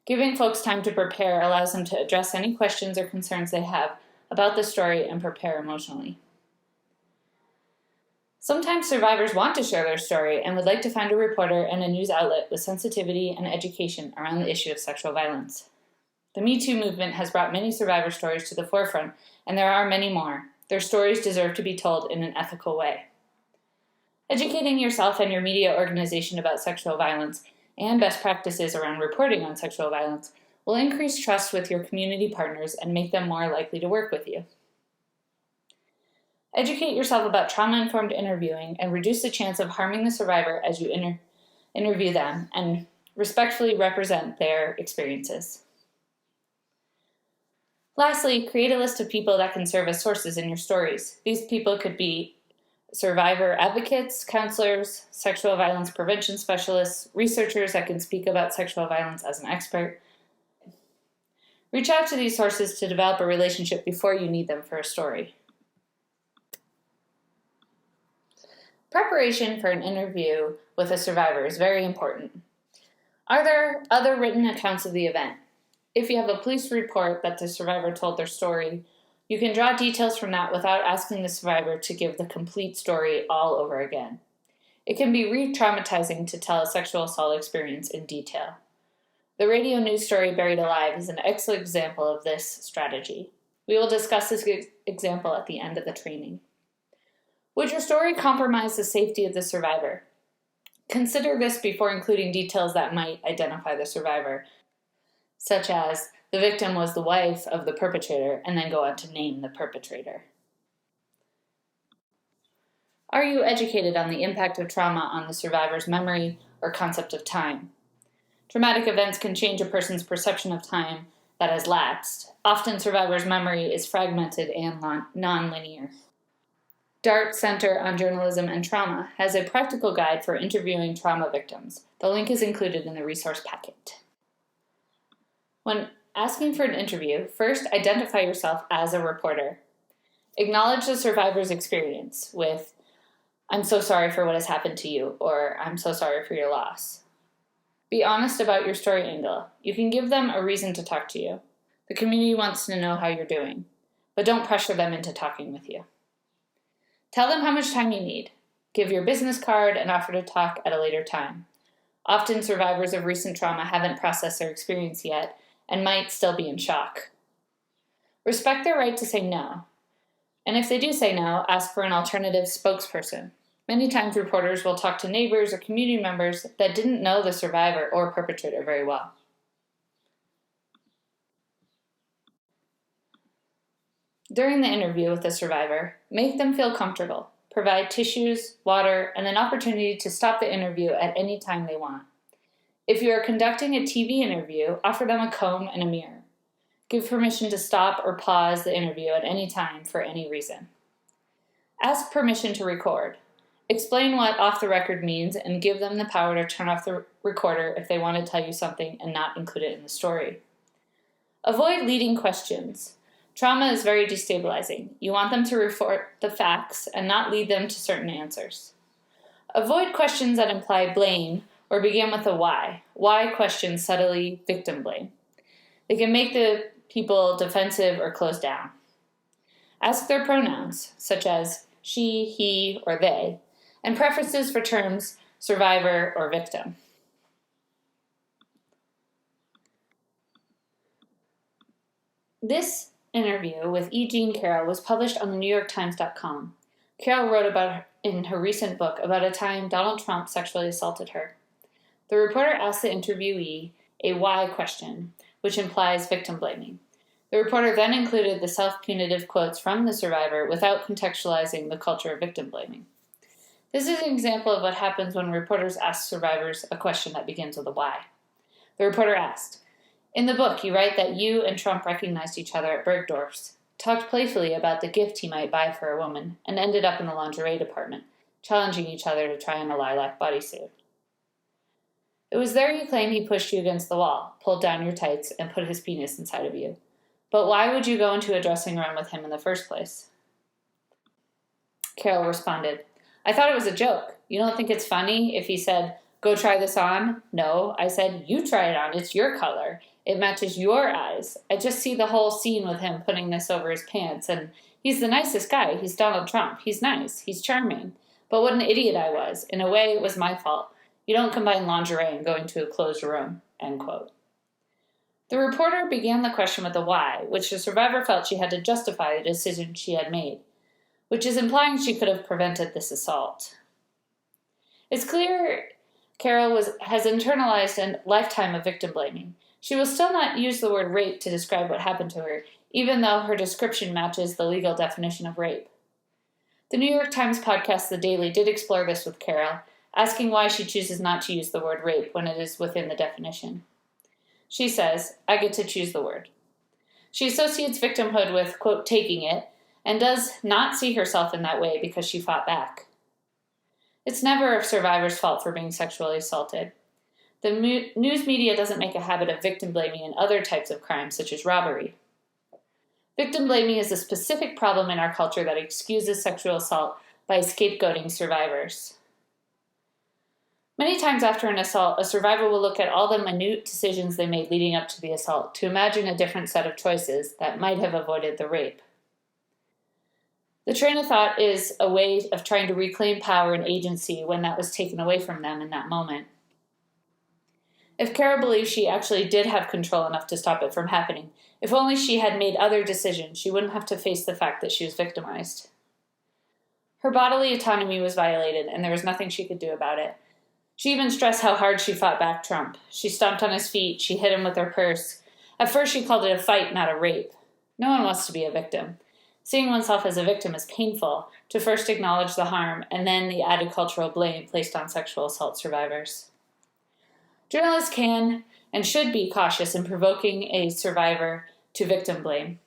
Giving folks time to prepare allows them to address any questions or concerns they have about the story and prepare emotionally. Sometimes survivors want to share their story and would like to find a reporter and a news outlet with sensitivity and education around the issue of sexual violence. The Me Too movement has brought many survivor stories to the forefront, and there are many more. Their stories deserve to be told in an ethical way. Educating yourself and your media organization about sexual violence and best practices around reporting on sexual violence will increase trust with your community partners and make them more likely to work with you. Educate yourself about trauma-informed interviewing and reduce the chance of harming the survivor as you interview them, and respectfully represent their experiences. Lastly, create a list of people that can serve as sources in your stories. These people could be survivor advocates, counselors, sexual violence prevention specialists, researchers that can speak about sexual violence as an expert. Reach out to these sources to develop a relationship before you need them for a story. Preparation for an interview with a survivor is very important. Are there other written accounts of the event? If you have a police report that the survivor told their story, you can draw details from that without asking the survivor to give the complete story all over again. It can be re-traumatizing to tell a sexual assault experience in detail. The radio news story Buried Alive is an excellent example of this strategy. We will discuss this example at the end of the training. Would your story compromise the safety of the survivor? Consider this before including details that might identify the survivor, such as the victim was the wife of the perpetrator, and then go on to name the perpetrator. Are you educated on the impact of trauma on the survivor's memory or concept of time? Traumatic events can change a person's perception of time that has lapsed. Often survivors' memory is fragmented and non-linear. DART Center on Journalism and Trauma has a practical guide for interviewing trauma victims. The link is included in the resource packet. When asking for an interview, first identify yourself as a reporter. Acknowledge the survivor's experience with, "I'm so sorry for what has happened to you," or "I'm so sorry for your loss." Be honest about your story angle. You can give them a reason to talk to you. The community wants to know how you're doing, but don't pressure them into talking with you. Tell them how much time you need. Give your business card and offer to talk at a later time. Often survivors of recent trauma haven't processed their experience yet and might still be in shock. Respect their right to say no. And if they do say no, ask for an alternative spokesperson. Many times reporters will talk to neighbors or community members that didn't know the survivor or perpetrator very well. During the interview with the survivor, make them feel comfortable. Provide tissues, water, and an opportunity to stop the interview at any time they want. If you are conducting a TV interview, offer them a comb and a mirror. Give permission to stop or pause the interview at any time for any reason. Ask permission to record. Explain what off the record means and give them the power to turn off the recorder if they want to tell you something and not include it in the story. Avoid leading questions. Trauma is very destabilizing. You want them to report the facts and not lead them to certain answers. Avoid questions that imply blame or begin with a why. Why questions subtly victim blame. They can make the people defensive or close down. Ask their pronouns, such as she, he, or they, and preferences for terms survivor or victim. This interview with E. Jean Carroll was published on the NewYorkTimes.com. Carroll wrote about in her recent book about a time Donald Trump sexually assaulted her. The reporter asked the interviewee a why question, which implies victim blaming. The reporter then included the self-punitive quotes from the survivor without contextualizing the culture of victim blaming. This is an example of what happens when reporters ask survivors a question that begins with a why. The reporter asked, "In the book, you write that you and Trump recognized each other at Bergdorf's, talked playfully about the gift he might buy for a woman, and ended up in the lingerie department. challenging each other to try on a lilac bodysuit. It was there you claim he pushed you against the wall, pulled down your tights, and put his penis inside of you. But why would you go into a dressing room with him in the first place? Carol responded, I thought it was a joke. You don't think it's funny if he said, go try this on? No, I said, you try it on. It's your color. It matches your eyes. I just see the whole scene with him putting this over his pants, and he's the nicest guy. He's Donald Trump. He's nice. He's charming. But what an idiot I was. In a way, it was my fault. You don't combine lingerie and going to a closed room, end quote. The reporter began the question with a why, which the survivor felt she had to justify the decision she had made, which is implying she could have prevented this assault. It's clear Carol has internalized a lifetime of victim blaming. She will still not use the word rape to describe what happened to her, even though her description matches the legal definition of rape. The New York Times podcast The Daily did explore this with Carol, asking why she chooses not to use the word rape when it is within the definition. She says, I get to choose the word. She associates victimhood with, quote, taking it, and does not see herself in that way because she fought back. It's never a survivor's fault for being sexually assaulted. The news media doesn't make a habit of victim blaming in other types of crimes, such as robbery. Victim blaming is a specific problem in our culture that excuses sexual assault by scapegoating survivors. Many times after an assault, a survivor will look at all the minute decisions they made leading up to the assault to imagine a different set of choices that might have avoided the rape. The train of thought is a way of trying to reclaim power and agency when that was taken away from them in that moment. If Carol believes she actually did have control enough to stop it from happening, if only she had made other decisions, she wouldn't have to face the fact that she was victimized. Her bodily autonomy was violated, and there was nothing she could do about it. She even stressed how hard she fought back Trump. She stomped on his feet. She hit him with her purse. At first, she called it a fight, not a rape. No one wants to be a victim. Seeing oneself as a victim is painful, to first acknowledge the harm and then the added cultural blame placed on sexual assault survivors. Journalists can and should be cautious in provoking a survivor to victim blame.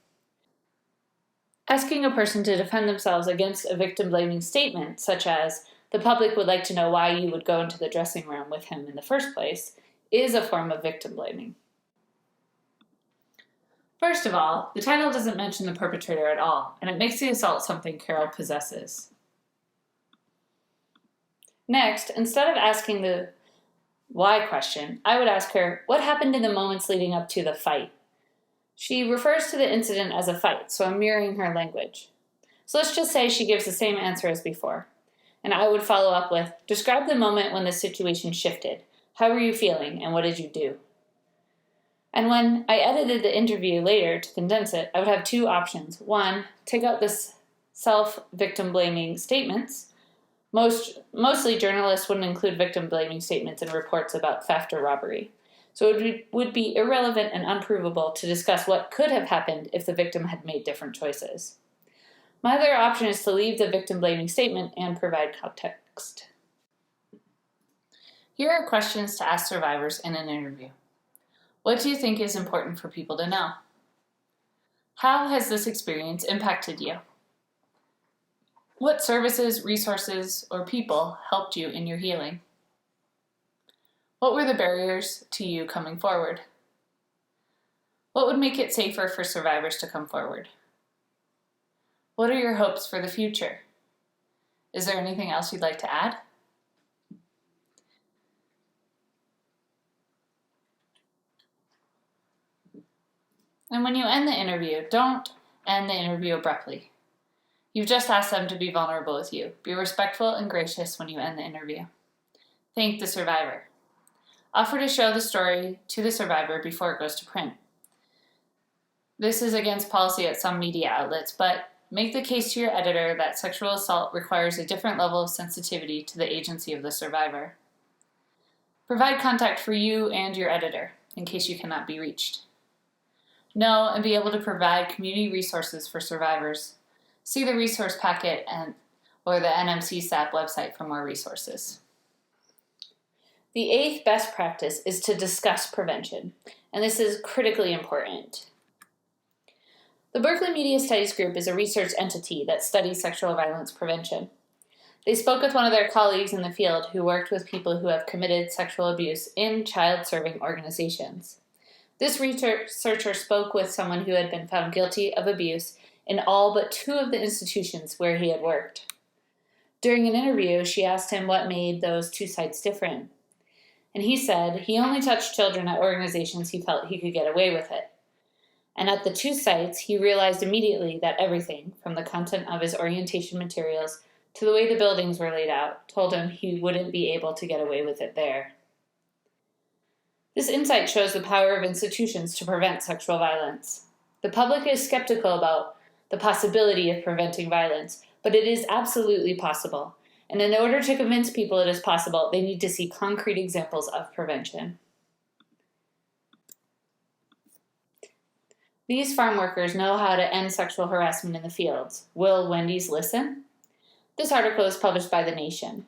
Asking a person to defend themselves against a victim-blaming statement, such as, the public would like to know why you would go into the dressing room with him in the first place, is a form of victim blaming. First of all, the title doesn't mention the perpetrator at all, and it makes the assault something Carol possesses. Next, instead of asking the why question, I would ask her, what happened in the moments leading up to the fight? She refers to the incident as a fight, so I'm mirroring her language. So let's just say she gives the same answer as before. And I would follow up with, describe the moment when the situation shifted. How were you feeling, and what did you do? And when I edited the interview later to condense it, I would have two options. One, take out the self-victim-blaming statements. Mostly journalists wouldn't include victim-blaming statements in reports about theft or robbery. So it would be irrelevant and unprovable to discuss what could have happened if the victim had made different choices. My other option is to leave the victim-blaming statement and provide context. Here are questions to ask survivors in an interview. What do you think is important for people to know? How has this experience impacted you? What services, resources, or people helped you in your healing? What were the barriers to you coming forward? What would make it safer for survivors to come forward? What are your hopes for the future? Is there anything else you'd like to add? And when you end the interview, don't end the interview abruptly. You've just asked them to be vulnerable with you. Be respectful and gracious when you end the interview. Thank the survivor. Offer to show the story to the survivor before it goes to print. This is against policy at some media outlets, but make the case to your editor that sexual assault requires a different level of sensitivity to the agency of the survivor. Provide contact for you and your editor in case you cannot be reached. Know and be able to provide community resources for survivors. See the resource packet or the NMC SAP website for more resources. The eighth best practice is to discuss prevention, and this is critically important. The Berkeley Media Studies Group is a research entity that studies sexual violence prevention. They spoke with one of their colleagues in the field who worked with people who have committed sexual abuse in child-serving organizations. This researcher spoke with someone who had been found guilty of abuse in all but 2 of the institutions where he had worked. During an interview, she asked him what made those 2 sites different. And he said he only touched children at organizations he felt he could get away with it. And at the 2 sites, he realized immediately that everything, from the content of his orientation materials to the way the buildings were laid out, told him he wouldn't be able to get away with it there. This insight shows the power of institutions to prevent sexual violence. The public is skeptical about the possibility of preventing violence, but it is absolutely possible. And in order to convince people it is possible, they need to see concrete examples of prevention. These farm workers know how to end sexual harassment in the fields. Will Wendy's listen? This article is published by The Nation.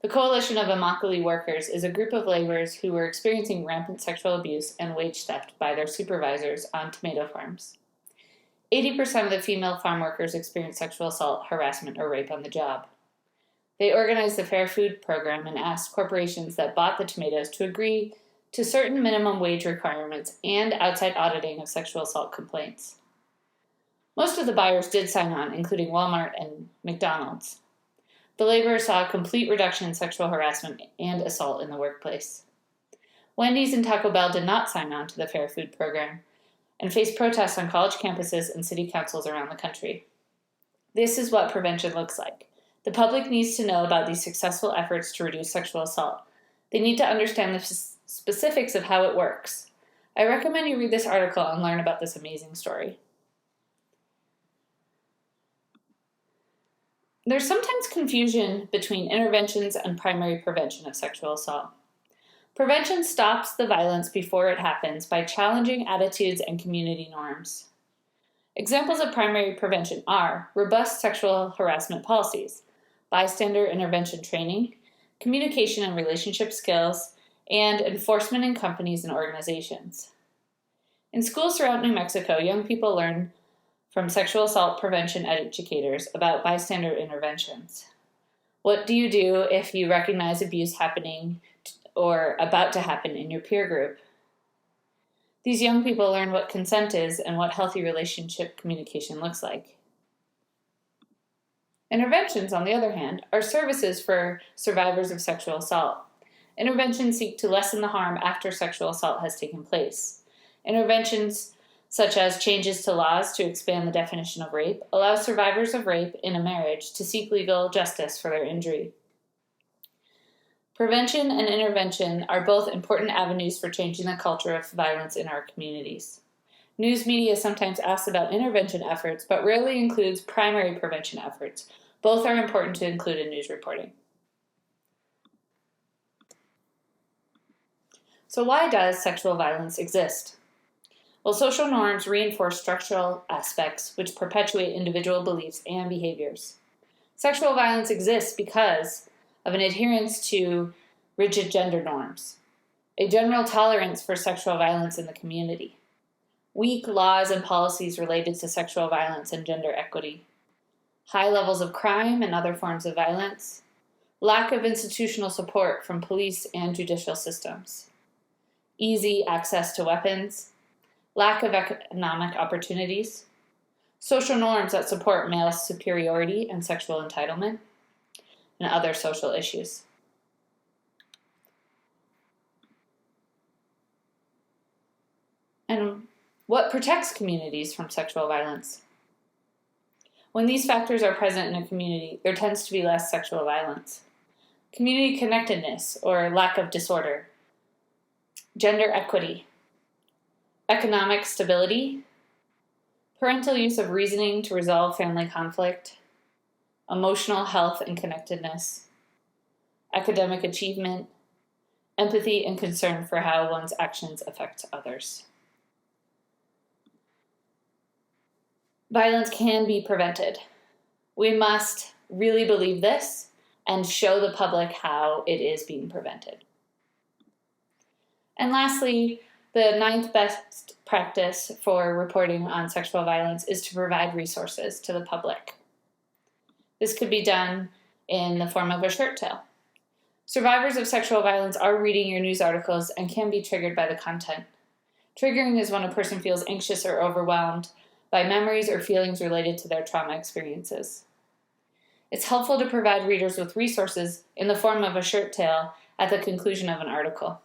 The Coalition of Immokalee Workers is a group of laborers who were experiencing rampant sexual abuse and wage theft by their supervisors on tomato farms. 80% of the female farm workers experience sexual assault, harassment, or rape on the job. They organized the Fair Food Program and asked corporations that bought the tomatoes to agree to certain minimum wage requirements and outside auditing of sexual assault complaints. Most of the buyers did sign on, including Walmart and McDonald's. The laborers saw a complete reduction in sexual harassment and assault in the workplace. Wendy's and Taco Bell did not sign on to the Fair Food Program and faced protests on college campuses and city councils around the country. This is what prevention looks like. The public needs to know about these successful efforts to reduce sexual assault. They need to understand the specifics of how it works. I recommend you read this article and learn about this amazing story. There's sometimes confusion between interventions and primary prevention of sexual assault. Prevention stops the violence before it happens by challenging attitudes and community norms. Examples of primary prevention are robust sexual harassment policies, bystander intervention training, communication and relationship skills, and enforcement in companies and organizations. In schools throughout New Mexico, young people learn from sexual assault prevention educators about bystander interventions. What do you do if you recognize abuse happening or about to happen in your peer group? These young people learn what consent is and what healthy relationship communication looks like. Interventions, on the other hand, are services for survivors of sexual assault. Interventions seek to lessen the harm after sexual assault has taken place. Interventions such as changes to laws to expand the definition of rape, allow survivors of rape in a marriage to seek legal justice for their injury. Prevention and intervention are both important avenues for changing the culture of violence in our communities. News media sometimes asks about intervention efforts, but rarely includes primary prevention efforts. Both are important to include in news reporting. So why does sexual violence exist? Well, social norms reinforce structural aspects which perpetuate individual beliefs and behaviors. Sexual violence exists because of an adherence to rigid gender norms, a general tolerance for sexual violence in the community, weak laws and policies related to sexual violence and gender equity, high levels of crime and other forms of violence, lack of institutional support from police and judicial systems, easy access to weapons, lack of economic opportunities, social norms that support male superiority and sexual entitlement, and other social issues. And what protects communities from sexual violence? When these factors are present in a community, there tends to be less sexual violence. Community connectedness or lack of disorder, gender equity, economic stability, parental use of reasoning to resolve family conflict, emotional health and connectedness, academic achievement, empathy and concern for how one's actions affect others. Violence can be prevented. We must really believe this and show the public how it is being prevented. And lastly, the 9th best practice for reporting on sexual violence is to provide resources to the public. This could be done in the form of a shirt tail. Survivors of sexual violence are reading your news articles and can be triggered by the content. Triggering is when a person feels anxious or overwhelmed by memories or feelings related to their trauma experiences. It's helpful to provide readers with resources in the form of a shirt tail at the conclusion of an article.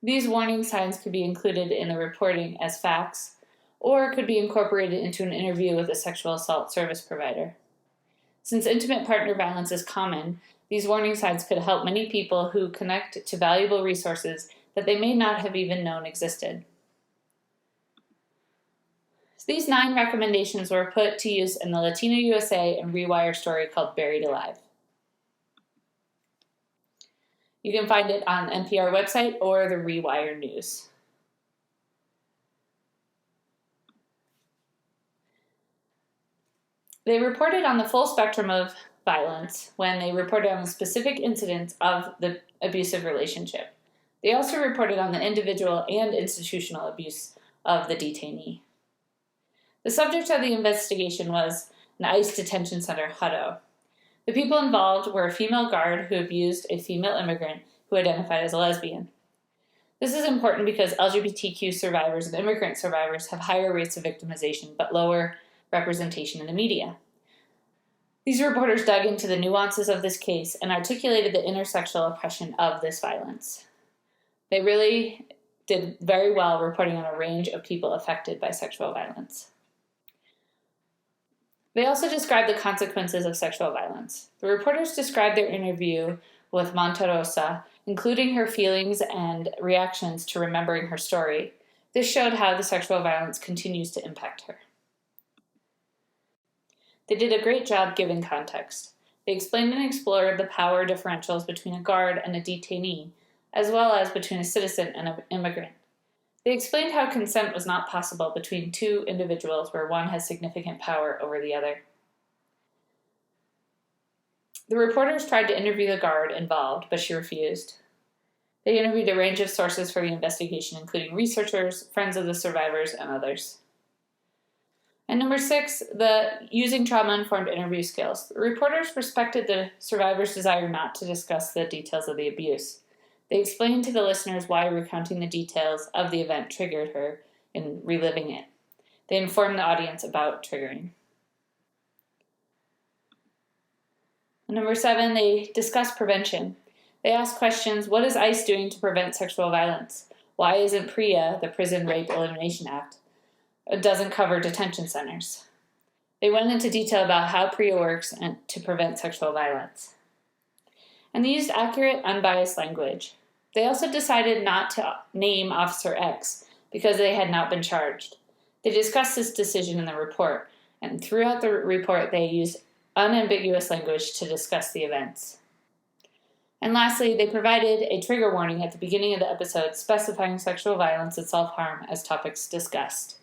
These warning signs could be included in the reporting as facts, or could be incorporated into an interview with a sexual assault service provider. Since intimate partner violence is common, these warning signs could help many people who connect to valuable resources that they may not have even known existed. So these 9 recommendations were put to use in the Latino USA and Rewire story called Buried Alive. You can find it on the NPR website or the Rewire News. They reported on the full spectrum of violence when they reported on the specific incidents of the abusive relationship. They also reported on the individual and institutional abuse of the detainee. The subject of the investigation was an ICE detention center, Hutto. The people involved were a female guard who abused a female immigrant who identified as a lesbian. This is important because LGBTQ survivors and immigrant survivors have higher rates of victimization but lower representation in the media. These reporters dug into the nuances of this case and articulated the intersectional oppression of this violence. They really did very well reporting on a range of people affected by sexual violence. They also described the consequences of sexual violence. The reporters described their interview with Monterosa, including her feelings and reactions to remembering her story. This showed how the sexual violence continues to impact her. They did a great job giving context. They explained and explored the power differentials between a guard and a detainee, as well as between a citizen and an immigrant. They explained how consent was not possible between 2 individuals where one has significant power over the other. The reporters tried to interview the guard involved, but she refused. They interviewed a range of sources for the investigation, including researchers, friends of the survivors, and others. And number 6, the using trauma-informed interview skills. The reporters respected the survivor's desire not to discuss the details of the abuse. They explained to the listeners why recounting the details of the event triggered her in reliving it. They informed the audience about triggering. And number 7, they discussed prevention. They asked questions: what is ICE doing to prevent sexual violence? Why isn't PREA, the Prison Rape Elimination Act, doesn't cover detention centers? They went into detail about how PREA works and to prevent sexual violence. And they used accurate, unbiased language. They also decided not to name Officer X because they had not been charged. They discussed this decision in the report, and throughout the report they used unambiguous language to discuss the events. And lastly, they provided a trigger warning at the beginning of the episode specifying sexual violence and self-harm as topics discussed.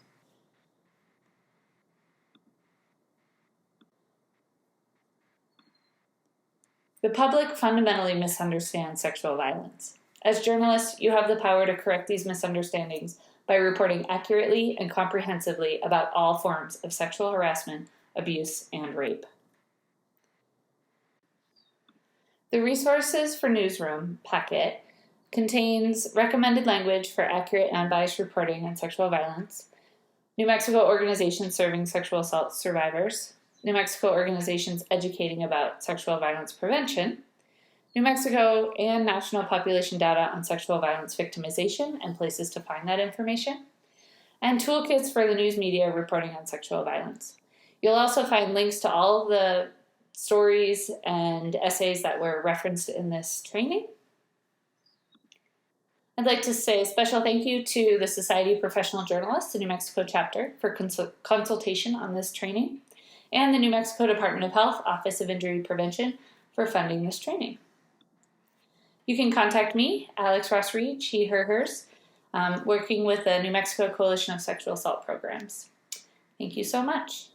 The public fundamentally misunderstands sexual violence. As journalists, you have the power to correct these misunderstandings by reporting accurately and comprehensively about all forms of sexual harassment, abuse, and rape. The Resources for Newsroom packet contains recommended language for accurate and unbiased reporting on sexual violence, New Mexico organizations serving sexual assault survivors, New Mexico organizations educating about sexual violence prevention, New Mexico and national population data on sexual violence victimization and places to find that information, and toolkits for the news media reporting on sexual violence. You'll also find links to all of the stories and essays that were referenced in this training. I'd like to say a special thank you to the Society of Professional Journalists, the New Mexico chapter, for consultation on this training, and the New Mexico Department of Health Office of Injury Prevention for funding this training. You can contact me, Alex Ross Reed, she, her, hers, working with the New Mexico Coalition of Sexual Assault Programs. Thank you so much.